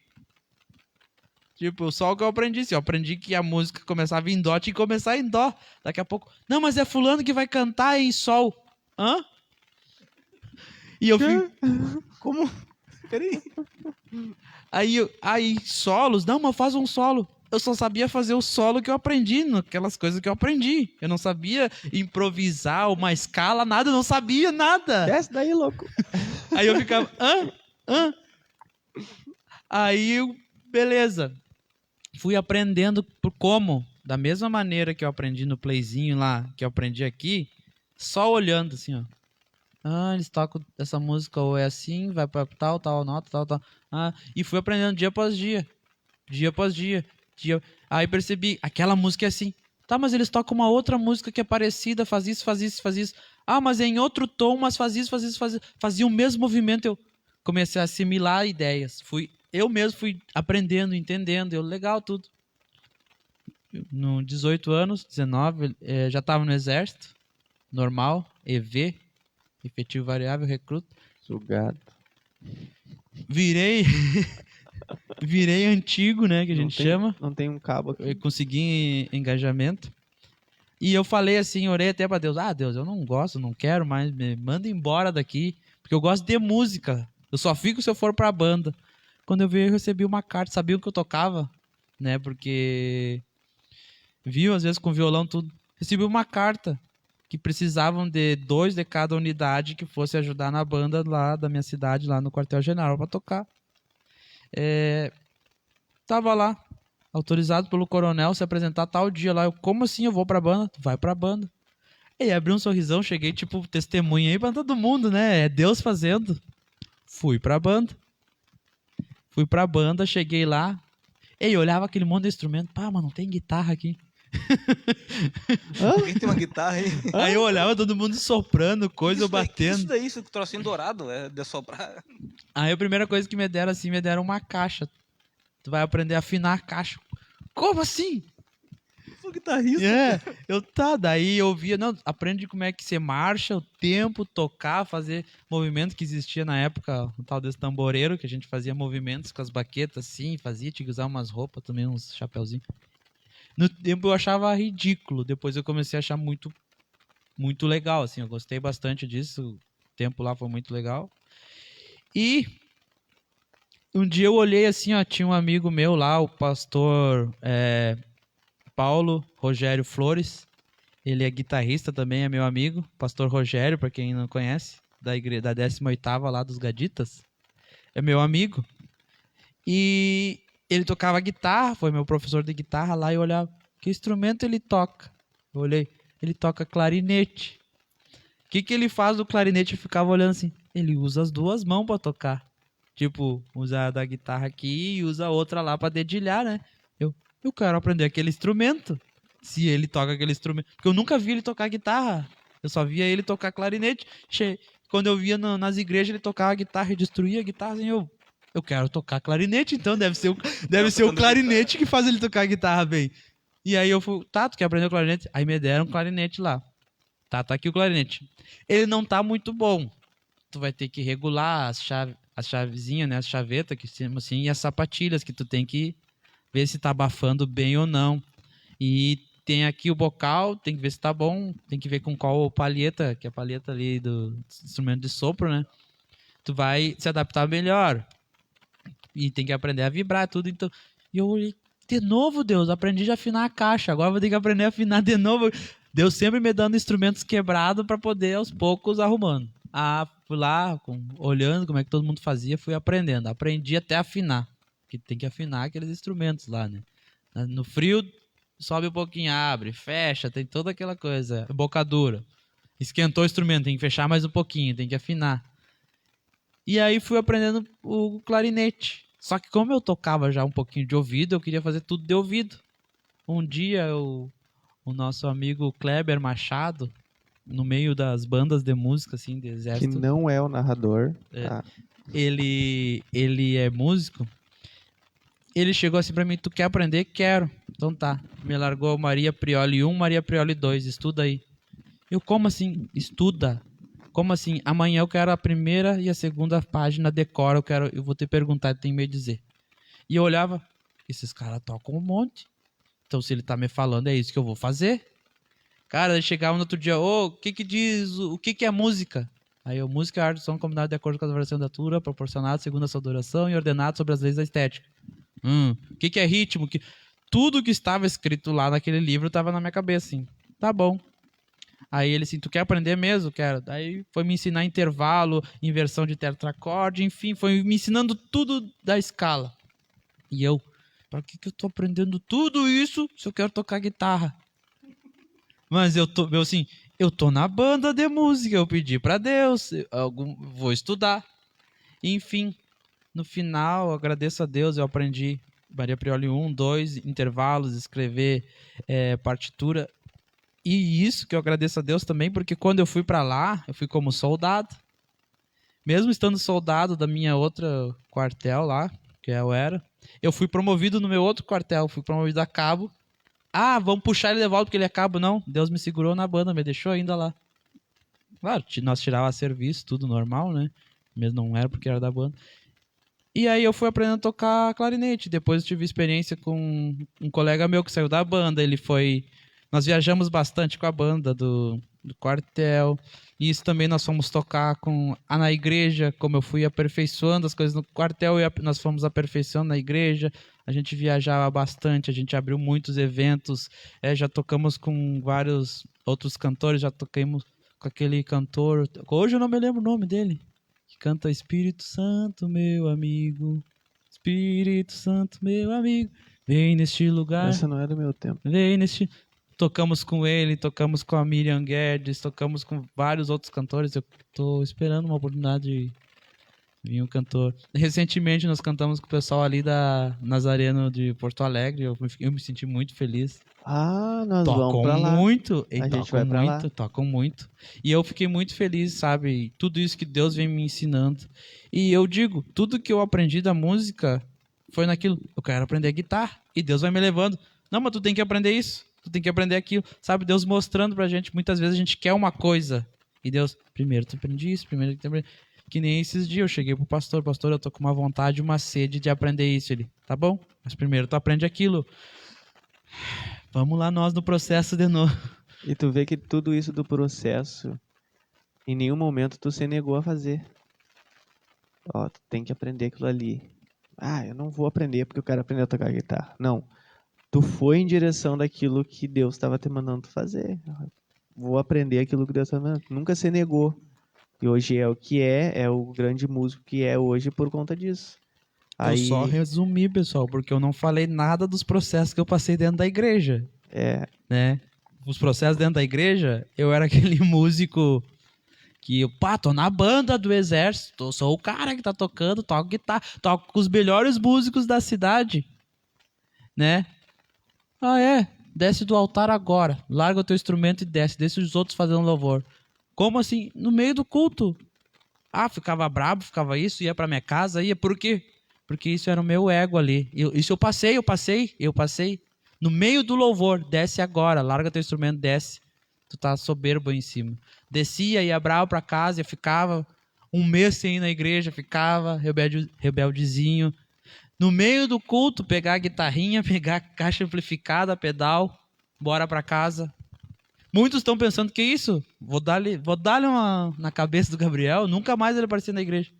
Tipo, só o que eu aprendi. Se eu aprendi que a música começava em dó, tinha que começar em dó. Daqui a pouco, não, mas é fulano que vai cantar em sol. E eu fico... Como? Peraí. Aí, solos, não, mas faz um solo. Eu só sabia fazer o solo que eu aprendi, aquelas coisas que eu aprendi. Eu não sabia improvisar uma escala, nada, eu não sabia nada. Desce daí, louco. Aí eu ficava, Aí, beleza. Fui aprendendo por como, da mesma maneira que eu aprendi no playzinho lá, que eu aprendi aqui, só olhando assim, ó. Eles tocam essa música ou é assim, vai pra tal nota, tal. E fui aprendendo dia após dia. Dia após dia. Aí percebi, aquela música é assim. Tá, mas eles tocam uma outra música que é parecida, faz isso. Mas é em outro tom, mas faz isso. Fazia o mesmo movimento. Eu comecei a assimilar ideias. Eu mesmo fui aprendendo, entendendo. Legal tudo. No 18 anos, 19, já tava no exército. Normal, EV. Efetivo variável, recruta. Sugado. Virei antigo, né, que a gente chama. Não tem um cabo aqui. Eu consegui engajamento. E eu falei assim, orei até pra Deus. Deus, eu não gosto, não quero mais, me manda embora daqui. Porque eu gosto de música. Eu só fico se eu for pra banda. Quando eu recebi uma carta, sabia o que eu tocava, né, porque... Viu, às vezes com violão, tudo. Recebi uma carta que precisavam de 2 de cada unidade que fosse ajudar na banda lá da minha cidade, lá no quartel-general, para tocar. Tava lá, autorizado pelo coronel se apresentar tal dia lá. Eu, como assim eu vou pra banda? Tu vai pra banda. E abri um sorrisão, cheguei tipo testemunha aí pra todo mundo, né? É Deus fazendo. Fui pra banda, cheguei lá. Eu olhava aquele monte de instrumento. Mas não tem guitarra aqui. Alguém tem uma guitarra aí? Aí eu olhava todo mundo soprando, coisa, batendo. Isso daí, isso trocinho dourado, é de soprar. Aí a primeira coisa que me deram assim, me deram uma caixa. Tu vai aprender a afinar a caixa. Como assim? Eu sou guitarrista. Daí eu via, não, aprende como é que você marcha, o tempo, tocar, fazer movimento que existia na época, o tal desse tamboreiro, que a gente fazia movimentos com as baquetas assim, tinha que usar umas roupas também, uns chapeuzinhos. No tempo eu achava ridículo, depois eu comecei a achar muito, muito legal, assim, eu gostei bastante disso, o tempo lá foi muito legal. E um dia eu olhei assim, tinha um amigo meu lá, o pastor Paulo Rogério Flores, ele é guitarrista também, é meu amigo, pastor Rogério, para quem não conhece, da 18ª lá dos Gaditas, é meu amigo. E ele tocava guitarra, foi meu professor de guitarra lá, e eu olhava, que instrumento ele toca? Eu olhei, ele toca clarinete. O que ele faz do clarinete? Eu ficava olhando assim, ele usa as 2 mãos pra tocar. Tipo, usa a da guitarra aqui e usa a outra lá pra dedilhar, né? Eu quero aprender aquele instrumento. Se ele toca aquele instrumento. Porque eu nunca vi ele tocar guitarra. Eu só via ele tocar clarinete. Quando eu via nas igrejas ele tocava guitarra e destruía a guitarra, assim, eu quero tocar clarinete, então deve ser o clarinete que faz ele tocar a guitarra bem. E aí eu fui, tu quer aprender o clarinete? Aí me deram um clarinete lá. Tá aqui o clarinete. Ele não tá muito bom. Tu vai ter que regular as chavezinhas, né? As chavetas que se chama assim, e as sapatilhas que tu tem que ver se tá abafando bem ou não. E tem aqui o bocal, tem que ver se tá bom, tem que ver com qual palheta, que é a palheta ali do instrumento de sopro, né? tu vai se adaptar melhor. E tem que aprender a vibrar tudo. Então, e eu olhei, de novo, Deus, aprendi já a afinar a caixa. Agora vou ter que aprender a afinar de novo. Deus sempre me dando instrumentos quebrados para poder, aos poucos, arrumando. Fui lá, olhando como é que todo mundo fazia, fui aprendendo. Aprendi até afinar. Porque tem que afinar aqueles instrumentos lá, né? No frio, sobe um pouquinho, abre, fecha, tem toda aquela coisa. Bocadura. Esquentou o instrumento, tem que fechar mais um pouquinho, tem que afinar. E aí fui aprendendo o clarinete. Só que como eu tocava já um pouquinho de ouvido, eu queria fazer tudo de ouvido. Um dia o nosso amigo Kleber Machado, no meio das bandas de música, assim, de Que exército, não é o narrador. É. Tá? ele é músico. Ele chegou assim pra mim, tu quer aprender? Quero. Então tá. Me largou Maria Prioli 1, Maria Prioli 2, estuda aí. Eu, como assim? Estuda. Como assim? Amanhã eu quero a primeira e a segunda página, decora, eu vou te perguntar, tem medo de dizer. E eu olhava, esses caras tocam um monte. Então se ele tá me falando, é isso que eu vou fazer. Cara, ele chegava no outro dia, o que diz, o que é música? Aí eu, música e arte são combinadas de acordo com a variação da altura, proporcionado segundo a sua duração e ordenado sobre as leis da estética. O que é ritmo? Tudo que estava escrito lá naquele livro estava na minha cabeça, assim. Tá bom. Aí ele assim, tu quer aprender mesmo? Quero. Daí foi me ensinar intervalo, inversão de tetracorde, enfim, foi me ensinando tudo da escala. E eu, pra que eu tô aprendendo tudo isso se eu quero tocar guitarra? Mas eu tô na banda de música, eu pedi pra Deus, vou estudar. Enfim, no final, agradeço a Deus, eu aprendi Maria Prioli 1, 2, intervalos, escrever partitura. E isso que eu agradeço a Deus também, porque quando eu fui pra lá, eu fui como soldado. Mesmo estando soldado da minha outra quartel lá, que eu era, eu fui promovido no meu outro quartel, fui promovido a cabo. Vamos puxar ele de volta porque ele é cabo. Não, Deus me segurou na banda, me deixou ainda lá. Claro, nós tirava serviço, tudo normal, né? Mesmo não era porque era da banda. E aí eu fui aprendendo a tocar clarinete. Depois eu tive experiência com um colega meu que saiu da banda. Nós viajamos bastante com a banda do quartel. E isso também nós fomos tocar na igreja, como eu fui aperfeiçoando as coisas no quartel, nós fomos aperfeiçoando na igreja. A gente viajava bastante, a gente abriu muitos eventos. Já tocamos com vários outros cantores, já tocamos com aquele cantor. Hoje eu não me lembro o nome dele. Que canta Espírito Santo, meu amigo. Espírito Santo, meu amigo. Vem neste lugar. Essa não é do meu tempo. Vem neste... Tocamos com ele, tocamos com a Miriam Guedes, tocamos com vários outros cantores. Eu tô esperando uma oportunidade de vir um cantor. Recentemente nós cantamos com o pessoal ali da Nazareno de Porto Alegre. Eu me senti muito feliz. Nós vamos pra lá. Muito, A gente vai pra lá. Tocam muito. E eu fiquei muito feliz, sabe? Tudo isso que Deus vem me ensinando. E eu digo, tudo que eu aprendi da música foi naquilo. Eu quero aprender guitarra. E Deus vai me levando. Não, mas tu tem que aprender isso. Tu tem que aprender aquilo. Sabe, Deus mostrando pra gente. Muitas vezes a gente quer uma coisa. E Deus, primeiro tu aprende isso, primeiro tu aprende. Que nem esses dias eu cheguei pro pastor. Pastor, eu tô com uma vontade, uma sede de aprender isso. Ele, tá bom, mas primeiro tu aprende aquilo. Vamos lá nós no processo de novo. E tu vê que tudo isso do processo, em nenhum momento tu se negou a fazer. Tu tem que aprender aquilo ali. Eu não vou aprender porque eu quero aprender a tocar guitarra. Não. Tu foi em direção daquilo que Deus estava te mandando fazer. Vou aprender aquilo que Deus estava mandando. Nunca se negou. E hoje é o que é o grande músico que é hoje por conta disso. Eu só resumi, pessoal, porque eu não falei nada dos processos que eu passei dentro da igreja. Né? Os processos dentro da igreja, eu era aquele músico que, tô na banda do exército, sou o cara que tá tocando, toco guitarra, toco com os melhores músicos da cidade. Né? Desce do altar agora, larga o teu instrumento e desce, deixa os outros fazendo louvor. Como assim? No meio do culto. Ficava brabo, ficava isso, ia pra minha casa, ia por quê? Porque isso era o meu ego ali. Isso eu passei. No meio do louvor, desce agora, larga teu instrumento, desce. Tu tá soberbo aí em cima. Descia, ia bravo pra casa, ficava um mês sem ir na igreja, ficava rebeldezinho. No meio do culto, pegar a guitarrinha, pegar a caixa amplificada, pedal, bora pra casa. Muitos estão pensando, que isso? Vou dar-lhe uma na cabeça do Gabriel, nunca mais ele aparecer na igreja.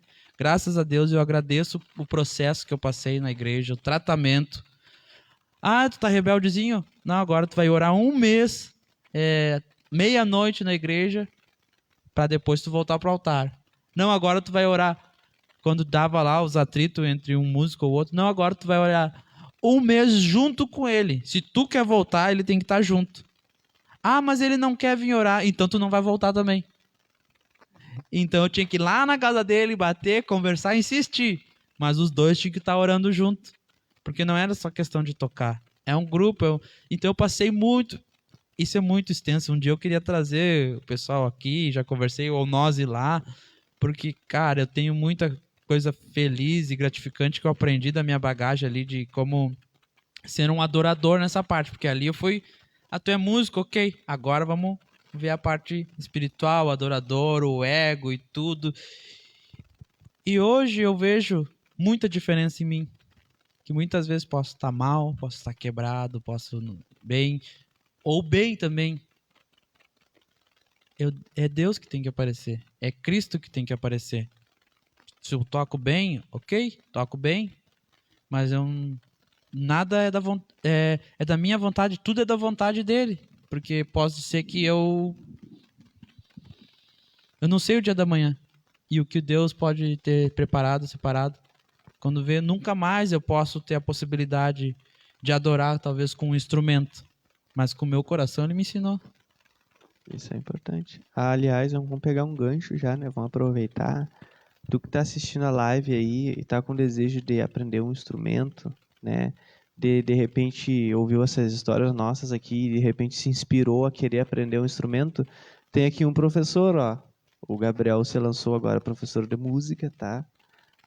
Graças a Deus eu agradeço o processo que eu passei na igreja, o tratamento. Ah, tu tá rebeldezinho? Não, agora tu vai orar 1 mês, meia-noite na igreja, pra depois tu voltar pro altar. Não, agora tu vai orar. Quando dava lá os atritos entre um músico ou outro, não, agora tu vai orar 1 mês junto com ele. Se tu quer voltar, ele tem que estar junto. Ah, mas ele não quer vir orar, então tu não vai voltar também. Então eu tinha que ir lá na casa dele, bater, conversar, insistir. Mas os dois tinham que estar orando junto. Porque não era só questão de tocar. É um grupo. Então eu passei muito. Isso é muito extenso. Um dia eu queria trazer o pessoal aqui, já conversei, ou nós ir lá. Porque, cara, eu tenho muita coisa feliz e gratificante que eu aprendi da minha bagagem ali de como ser um adorador nessa parte. Porque ali eu fui... Ah, tu é músico? Ok. Agora vamos ver a parte espiritual, adorador, o ego e tudo. E hoje eu vejo muita diferença em mim. Que muitas vezes posso estar mal, posso estar quebrado, posso bem, ou bem também. É Deus que tem que aparecer. É Cristo que tem que aparecer. Se eu toco bem, ok, toco bem, mas nada é da minha vontade, tudo é da vontade dele. Porque pode ser que eu não sei o dia da manhã. E o que Deus pode ter preparado, separado. Quando vê, nunca mais eu posso ter a possibilidade de adorar, talvez com um instrumento. Mas com o meu coração ele me ensinou. Isso é importante. Ah, aliás, vamos pegar um gancho já, né? Vamos aproveitar. Tu que tá assistindo a live aí e tá com desejo de aprender um instrumento, né? De repente ouviu essas histórias nossas aqui e de repente se inspirou a querer aprender um instrumento. Tem aqui um professor, ó. O Gabriel se lançou agora professor de música, tá?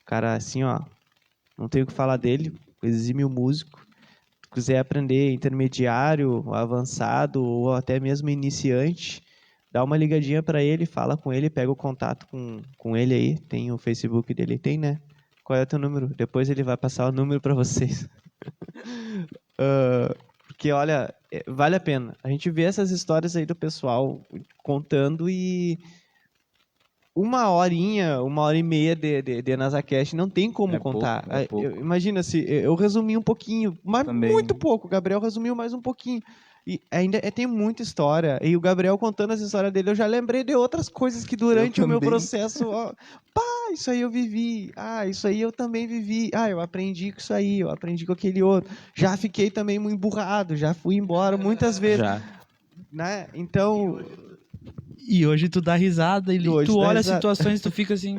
Cara, assim, ó. Não tenho o que falar dele. Exímio músico. Se quiser aprender intermediário, avançado ou até mesmo iniciante, dá uma ligadinha para ele, fala com ele, pega o contato com ele aí. Tem o Facebook dele, tem, né? Qual é o teu número? Depois ele vai passar o número para vocês. Porque, olha, vale a pena. A gente vê essas histórias aí do pessoal contando e 1 horinha, 1 hora e meia de NasaCast não tem como contar. É pouco. Imagina se eu resumi um pouquinho, mas Também. muito pouco. O Gabriel resumiu mais um pouquinho. E ainda tem muita história. E o Gabriel contando essa história dele, eu já lembrei de outras coisas que durante o meu também. processo, ó, pá, isso aí eu vivi. Ah, isso aí eu também vivi. Ah, eu aprendi com isso aí, eu aprendi com aquele outro. Já fiquei também muito emburrado, já fui embora muitas vezes. Já. Né? Então, E hoje tu dá risada e Hoje tu dá olha risada. as situações e tu fica assim...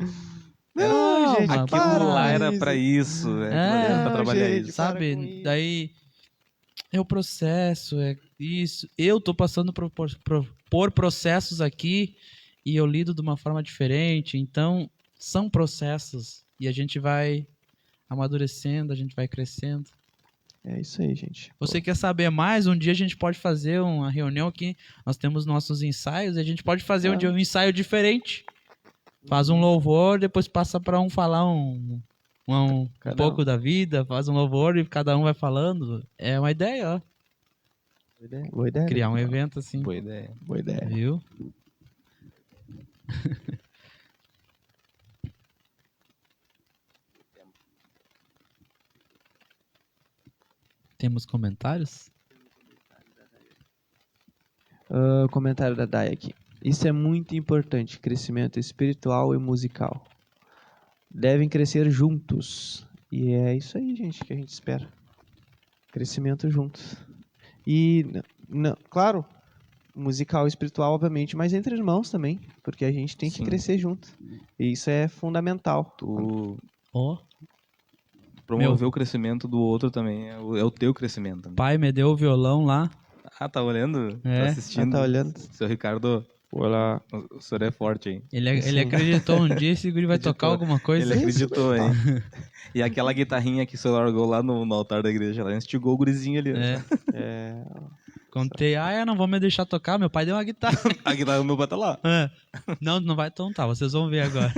não, gente, mas Aquilo para lá com era isso. pra isso, né? Aquilo ali era pra Não, trabalhar gente, isso. para com sabe? isso. Daí é o processo, é isso. Eu tô passando por processos aqui e eu lido de uma forma diferente. Então, são processos e a gente vai amadurecendo, a gente vai crescendo. É isso aí, gente. Você quer saber mais? Um dia a gente pode fazer uma reunião aqui. Nós temos nossos ensaios e a gente pode fazer um dia um ensaio diferente. Faz um louvor, depois passa para um falar um pouco da vida, faz um louvor e cada um vai falando. É uma ideia, ó. Boa ideia. Criar um evento assim. Boa ideia. Boa ideia. Viu? Temos comentários? Comentário da Dai aqui. Isso é muito importante, crescimento espiritual e musical. Devem crescer juntos. E é isso aí, gente, que a gente espera. Crescimento juntos. E, claro, musical e espiritual, obviamente, mas entre irmãos também, porque a gente tem que Sim. crescer junto. E isso é fundamental. Tu Ó, promover o crescimento do outro também é o teu crescimento. Também. pai me deu o violão lá. Ah, tá olhando? É. Tá assistindo? Tá olhando? Seu Ricardo, Olá. o senhor é forte, hein? Ele Sim. acreditou um dia, esse guri vai tocar alguma coisa. Ele acreditou, hein? E aquela guitarrinha que o senhor largou lá no altar da igreja, ela instigou o gurizinho ali. É. Contei, não vão me deixar tocar, meu pai deu uma guitarra. A guitarra do meu pai tá lá. É. Não vai, então tá, vocês vão ver agora.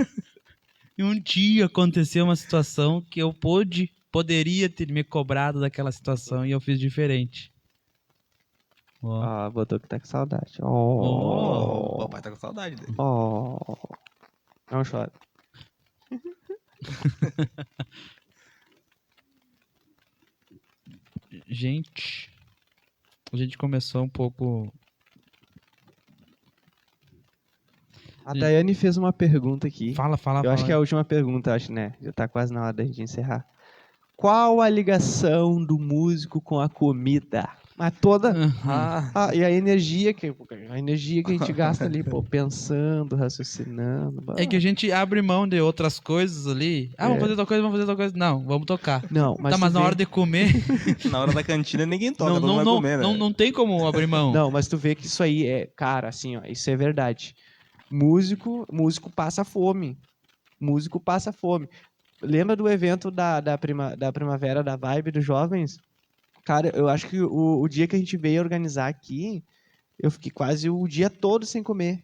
E um dia aconteceu uma situação que eu poderia ter me cobrado daquela situação e eu fiz diferente. Ó. Botou que tá com saudade. O papai tá com saudade dele. Não chora. Gente, a gente começou um pouco... A Daiane fez uma pergunta aqui. Fala. Eu acho que é a última pergunta, acho, né? Já tá quase na hora da gente encerrar. Qual a ligação do músico com a comida? Mas toda... e a energia que a gente gasta ali, pô, pensando, raciocinando. É que a gente abre mão de outras coisas ali. Vamos fazer tal coisa. Não, vamos tocar. Não, mas mas na hora de comer... Na hora da cantina ninguém toca, todo mundo vai comer, né? Não tem como abrir mão. Não, mas tu vê que isso aí é... Cara, assim, ó, isso é verdade. Músico passa fome. Músico passa fome. Lembra do evento da primavera da Vibe dos jovens? Cara, eu acho que o dia que a gente veio organizar aqui, eu fiquei quase o dia todo sem comer.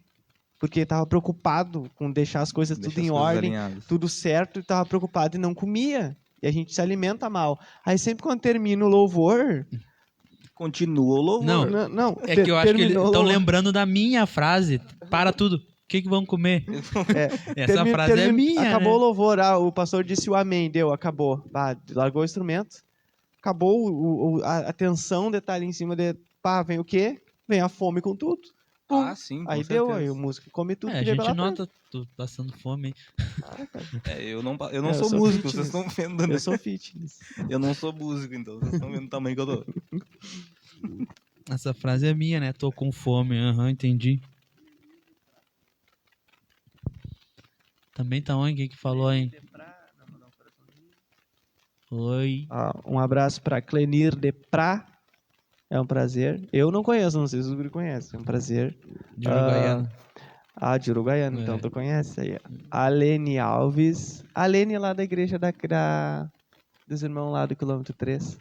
Porque tava preocupado com deixar as coisas tudo em ordem, tudo certo, e tava preocupado e não comia. E a gente se alimenta mal. Aí sempre quando termina o louvor... Continua o louvor. Não, é que eu acho que eles estão lembrando da minha frase. Para tudo. O que vão comer? Essa frase é minha, acabou né? o louvor, o pastor disse o amém, acabou. Largou o instrumento. Acabou a tensão de estar ali em cima de... vem o quê? Vem a fome com tudo. Sim, com aí certeza. aí o músico come tudo. A gente nota, tô passando fome. Eu não sou músico, vocês estão vendo, né? Eu sou fitness. Eu não sou músico, então vocês estão vendo o tamanho que eu tô. Essa frase é minha, né? Tô com fome. Entendi. Também tá onde? Quem que falou, hein? Oi. Um abraço pra Clenir de Prá. É um prazer. Eu não conheço, não sei se o Guri conhece. É um prazer. De Uruguaiana. De Uruguaiana, então tu conhece aí. A Lene Alves. A Lene lá da igreja dos irmãos lá do quilômetro 3. Sim.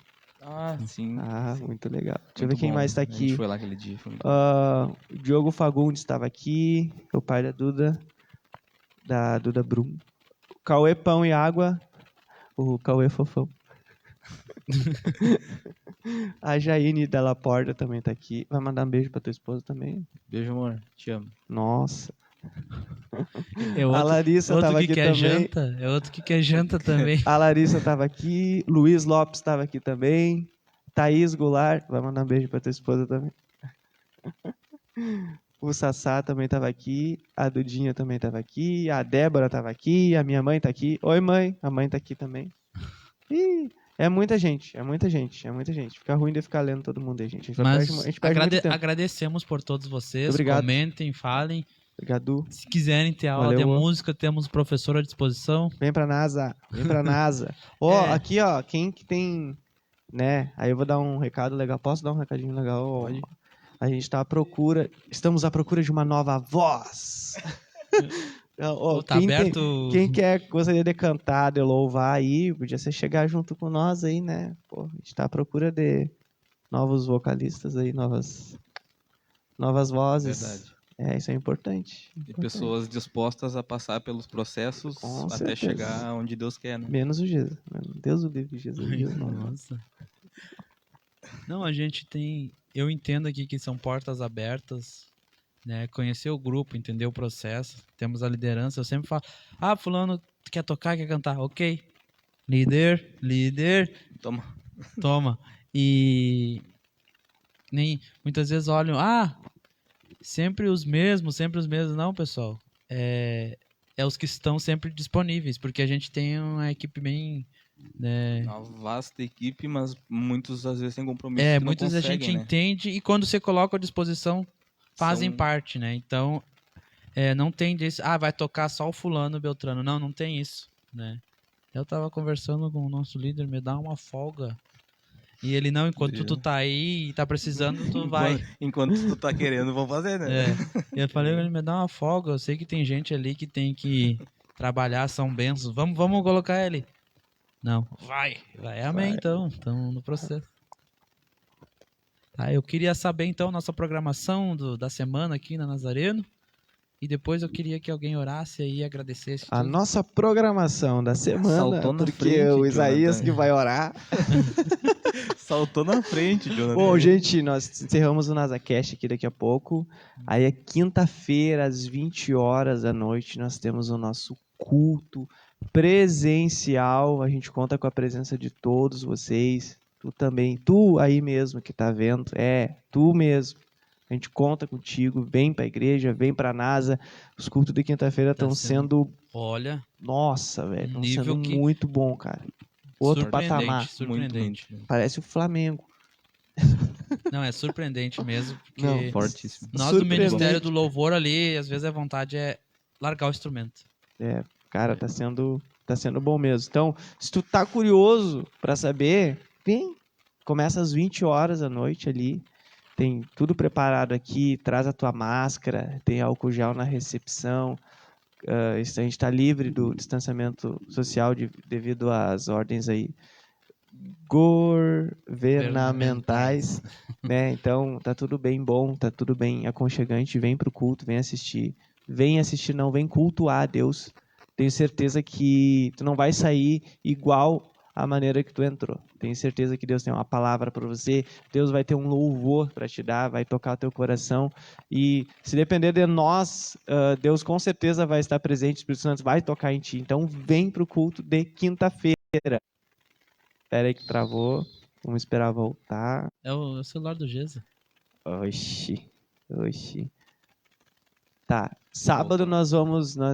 Sim. Muito legal. Deixa eu ver quem mais tá aqui. A gente foi lá aquele dia. O Diogo Fagundes estava aqui. O pai da Duda. Da Duda Brum. Cauê Pão e Água. O Cauê Fofão. A Jaine Della Porta também tá aqui. Vai mandar um beijo pra tua esposa também. Beijo, amor. Te amo. Nossa. A Larissa tava aqui também. Janta. É outro que quer janta também. A Larissa tava aqui. Luiz Lopes tava aqui também. Thaís Goulart. Vai mandar um beijo pra tua esposa também. O Sassá também tava aqui. A Dudinha também tava aqui. A Débora tava aqui. A minha mãe tá aqui. Oi, mãe. A mãe tá aqui também. É muita gente. Fica ruim de ficar lendo todo mundo aí, gente. Mas a gente perde muito tempo. agradecemos por todos vocês. Obrigado. Comentem, falem. Obrigado. Se quiserem ter aula de música, temos professor à disposição. Vem pra NASA. Aqui, quem que tem... né? Aí eu vou dar um recado legal. Posso dar um recadinho legal? Pode. A gente tá estamos à procura de uma nova voz. Tá aberto. Quem gostaria de cantar, de louvar aí, podia ser chegar junto com nós aí, né? A gente tá à procura de novos vocalistas aí, novas vozes. Verdade. Isso é importante. E pessoas dispostas a passar pelos processos até chegar onde Deus quer, né? Menos o Jesus. Deus o livre, Jesus. Nossa. Não, a gente tem... Eu entendo aqui que são portas abertas, né? Conhecer o grupo, entender o processo. Temos a liderança. Eu sempre falo, fulano quer tocar, quer cantar. Ok. Líder. Toma. E nem muitas vezes olham, sempre os mesmos. Não, pessoal. É os que estão sempre disponíveis, porque a gente tem uma equipe bem... Uma vasta equipe, mas muitos às vezes têm compromisso. Muitos a gente entende e quando você coloca à disposição, fazem parte, né? Então, não tem desse, vai tocar só o fulano, o Beltrano. Não tem isso, né? Eu tava conversando com o nosso líder, me dá uma folga. E ele, não, enquanto tu tá aí e tá precisando, tu vai. Enquanto tu tá querendo, vão fazer, né? E eu falei, ele me dá uma folga, eu sei que tem gente ali que tem que trabalhar, são bênçãos. Vamos colocar ele. Não. Vai, amém, então. Estamos no processo. Eu queria saber, então, nossa programação da semana aqui na Nazareno. E depois eu queria que alguém orasse aí e agradecesse. A nossa programação da semana, saltou na porque frente, o Isaías Jonathan. que vai orar. Saltou na frente, Jonathan. Bom, gente, nós encerramos o NazaCast aqui daqui a pouco. Aí é quinta-feira, às 20 horas da noite, nós temos o nosso culto presencial. A gente conta com a presença de todos vocês. Tu também, tu aí mesmo que tá vendo, tu mesmo. A gente conta contigo, vem para a igreja, vem para a NASA. Os cultos de quinta-feira estão sendo, Olha, nossa, velho, estão nível sendo que- muito bom, cara. Outro patamar. surpreendente. Muito. Parece o Flamengo. Não, é surpreendente mesmo, porque Não, Fortíssimo. nós do surpreendente. Ministério do Louvor ali, às vezes a vontade é largar o instrumento. Cara, tá sendo bom mesmo. Então, se tu tá curioso para saber, vem. Começa às 20 horas da noite ali. Tem tudo preparado aqui, traz a tua máscara, tem álcool gel na recepção. A gente está livre do distanciamento social devido às ordens aí governamentais, né? Então tá tudo bem bom, tá tudo bem aconchegante. Vem pro culto, vem assistir. Vem assistir, não, vem cultuar a Deus. Tenho certeza que tu não vai sair igual a maneira que tu entrou. Tenho certeza que Deus tem uma palavra para você, Deus vai ter um louvor para te dar, vai tocar o teu coração. E se depender de nós, Deus com certeza vai estar presente, o Espírito Santo vai tocar em ti. Então vem pro culto de quinta-feira. Espera aí que travou. Vamos esperar voltar. É o celular do Geza. Oxi. Tá. Sábado nós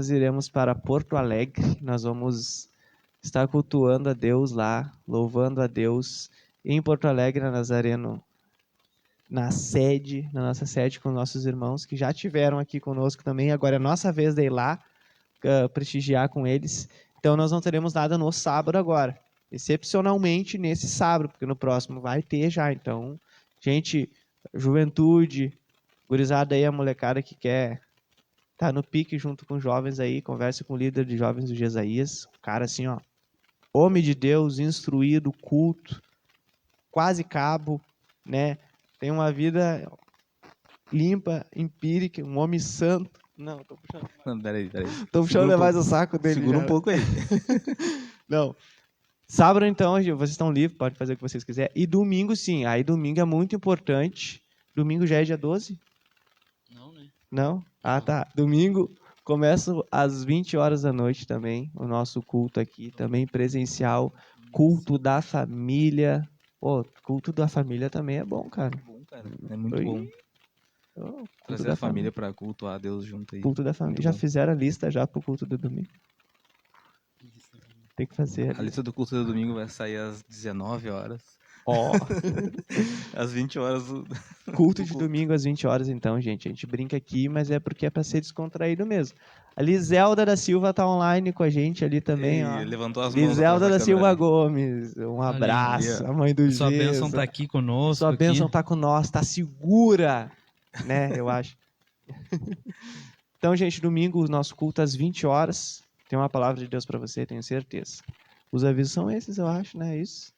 iremos para Porto Alegre. Nós vamos estar cultuando a Deus lá, louvando a Deus em Porto Alegre, na Nazareno, na nossa sede com nossos irmãos que já tiveram aqui conosco também. Agora é nossa vez de ir lá prestigiar com eles. Então nós não teremos nada no sábado agora. Excepcionalmente nesse sábado, porque no próximo vai ter já. Então, gente, juventude, gurizada aí, a molecada que quer tá no pique junto com jovens aí, conversa com o líder de jovens do Jesaías, um cara assim, ó, homem de Deus, instruído, culto, quase cabo, né? Tem uma vida limpa, empírica, um homem santo. Não, tô puxando. Não, peraí. Tô puxando mais o saco dele. Segura já. um pouco aí. Não. Sábado, então, vocês estão livres, pode fazer o que vocês quiserem. E domingo, sim. Aí domingo é muito importante. Domingo já é dia 12? Não, né? Não? Ah, tá. Domingo começa às 20 horas da noite também, o nosso culto aqui, também presencial. Culto da família. Pô, culto da família também é bom, cara. Bom, cara. É muito Oi. bom. Culto Trazer da a família para cultuar a Deus junto aí. Culto da família. Muito Já bom. fizeram a lista já pro culto do domingo? Tem que fazer. A lista do culto do domingo vai sair às 19 horas. Ó. Às 20 horas. Culto de domingo às 20 horas, então, gente. A gente brinca aqui, mas é porque é para ser descontraído mesmo. A Liselda da Silva tá online com a gente ali também, ó. Levantou as mãos. Liselda atrás da Silva câmera. Gomes, um abraço. ali, A mãe do Sua Geza. bênção tá aqui conosco. Sua bênção aqui. tá com nós, tá segura, né, eu acho. Então, gente, domingo, o nosso culto às 20 horas. Tem uma palavra de Deus para você, tenho certeza. Os avisos são esses, eu acho, né? Isso.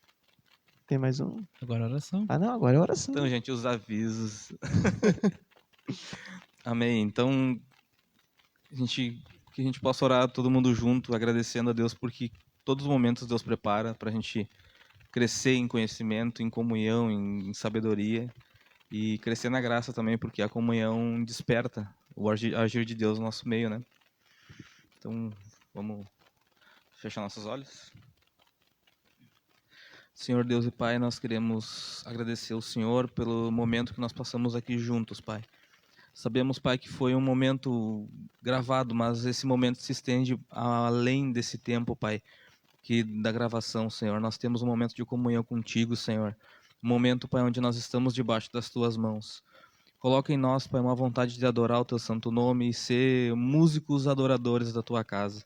Tem mais um? Agora oração. Ah, não, agora é oração. Então, gente, os avisos. Amém. Então, que a gente possa orar todo mundo junto, agradecendo a Deus, porque todos os momentos Deus prepara para a gente crescer em conhecimento, em comunhão, em sabedoria e crescer na graça também, porque a comunhão desperta o agir de Deus no nosso meio, né? Então, vamos fechar nossos olhos. Senhor Deus e Pai, nós queremos agradecer ao Senhor pelo momento que nós passamos aqui juntos, Pai. Sabemos, Pai, que foi um momento gravado, mas esse momento se estende além desse tempo, Pai, que da gravação, Senhor. Nós temos um momento de comunhão contigo, Senhor. Um momento, Pai, onde nós estamos debaixo das Tuas mãos. Coloca em nós, Pai, uma vontade de adorar o Teu santo nome e ser músicos adoradores da Tua casa.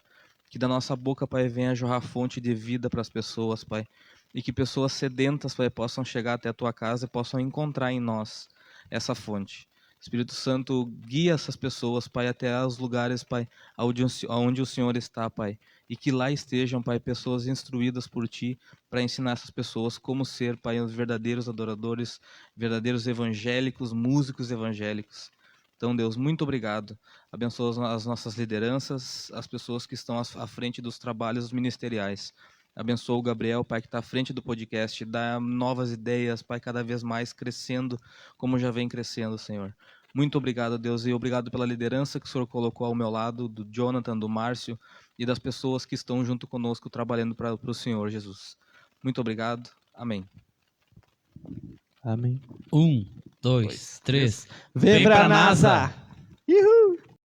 Que da nossa boca, Pai, venha jorrar fonte de vida para as pessoas, Pai. E que pessoas sedentas, Pai, possam chegar até a Tua casa e possam encontrar em nós essa fonte. Espírito Santo, guia essas pessoas, Pai, até os lugares, Pai, onde o Senhor está, Pai. E que lá estejam, Pai, pessoas instruídas por Ti para ensinar essas pessoas como ser, Pai, os verdadeiros adoradores, verdadeiros evangélicos, músicos evangélicos. Então, Deus, muito obrigado. Abençoa as nossas lideranças, as pessoas que estão à frente dos trabalhos ministeriais. Abençoa o Gabriel, Pai, que está à frente do podcast, dá novas ideias, Pai, cada vez mais crescendo, como já vem crescendo, Senhor. Muito obrigado, Deus, e obrigado pela liderança que o Senhor colocou ao meu lado, do Jonathan, do Márcio, e das pessoas que estão junto conosco trabalhando para o Senhor Jesus. Muito obrigado. Amém. Amém. 1, 2, Dois, 3. Vem pra NASA! Uhul!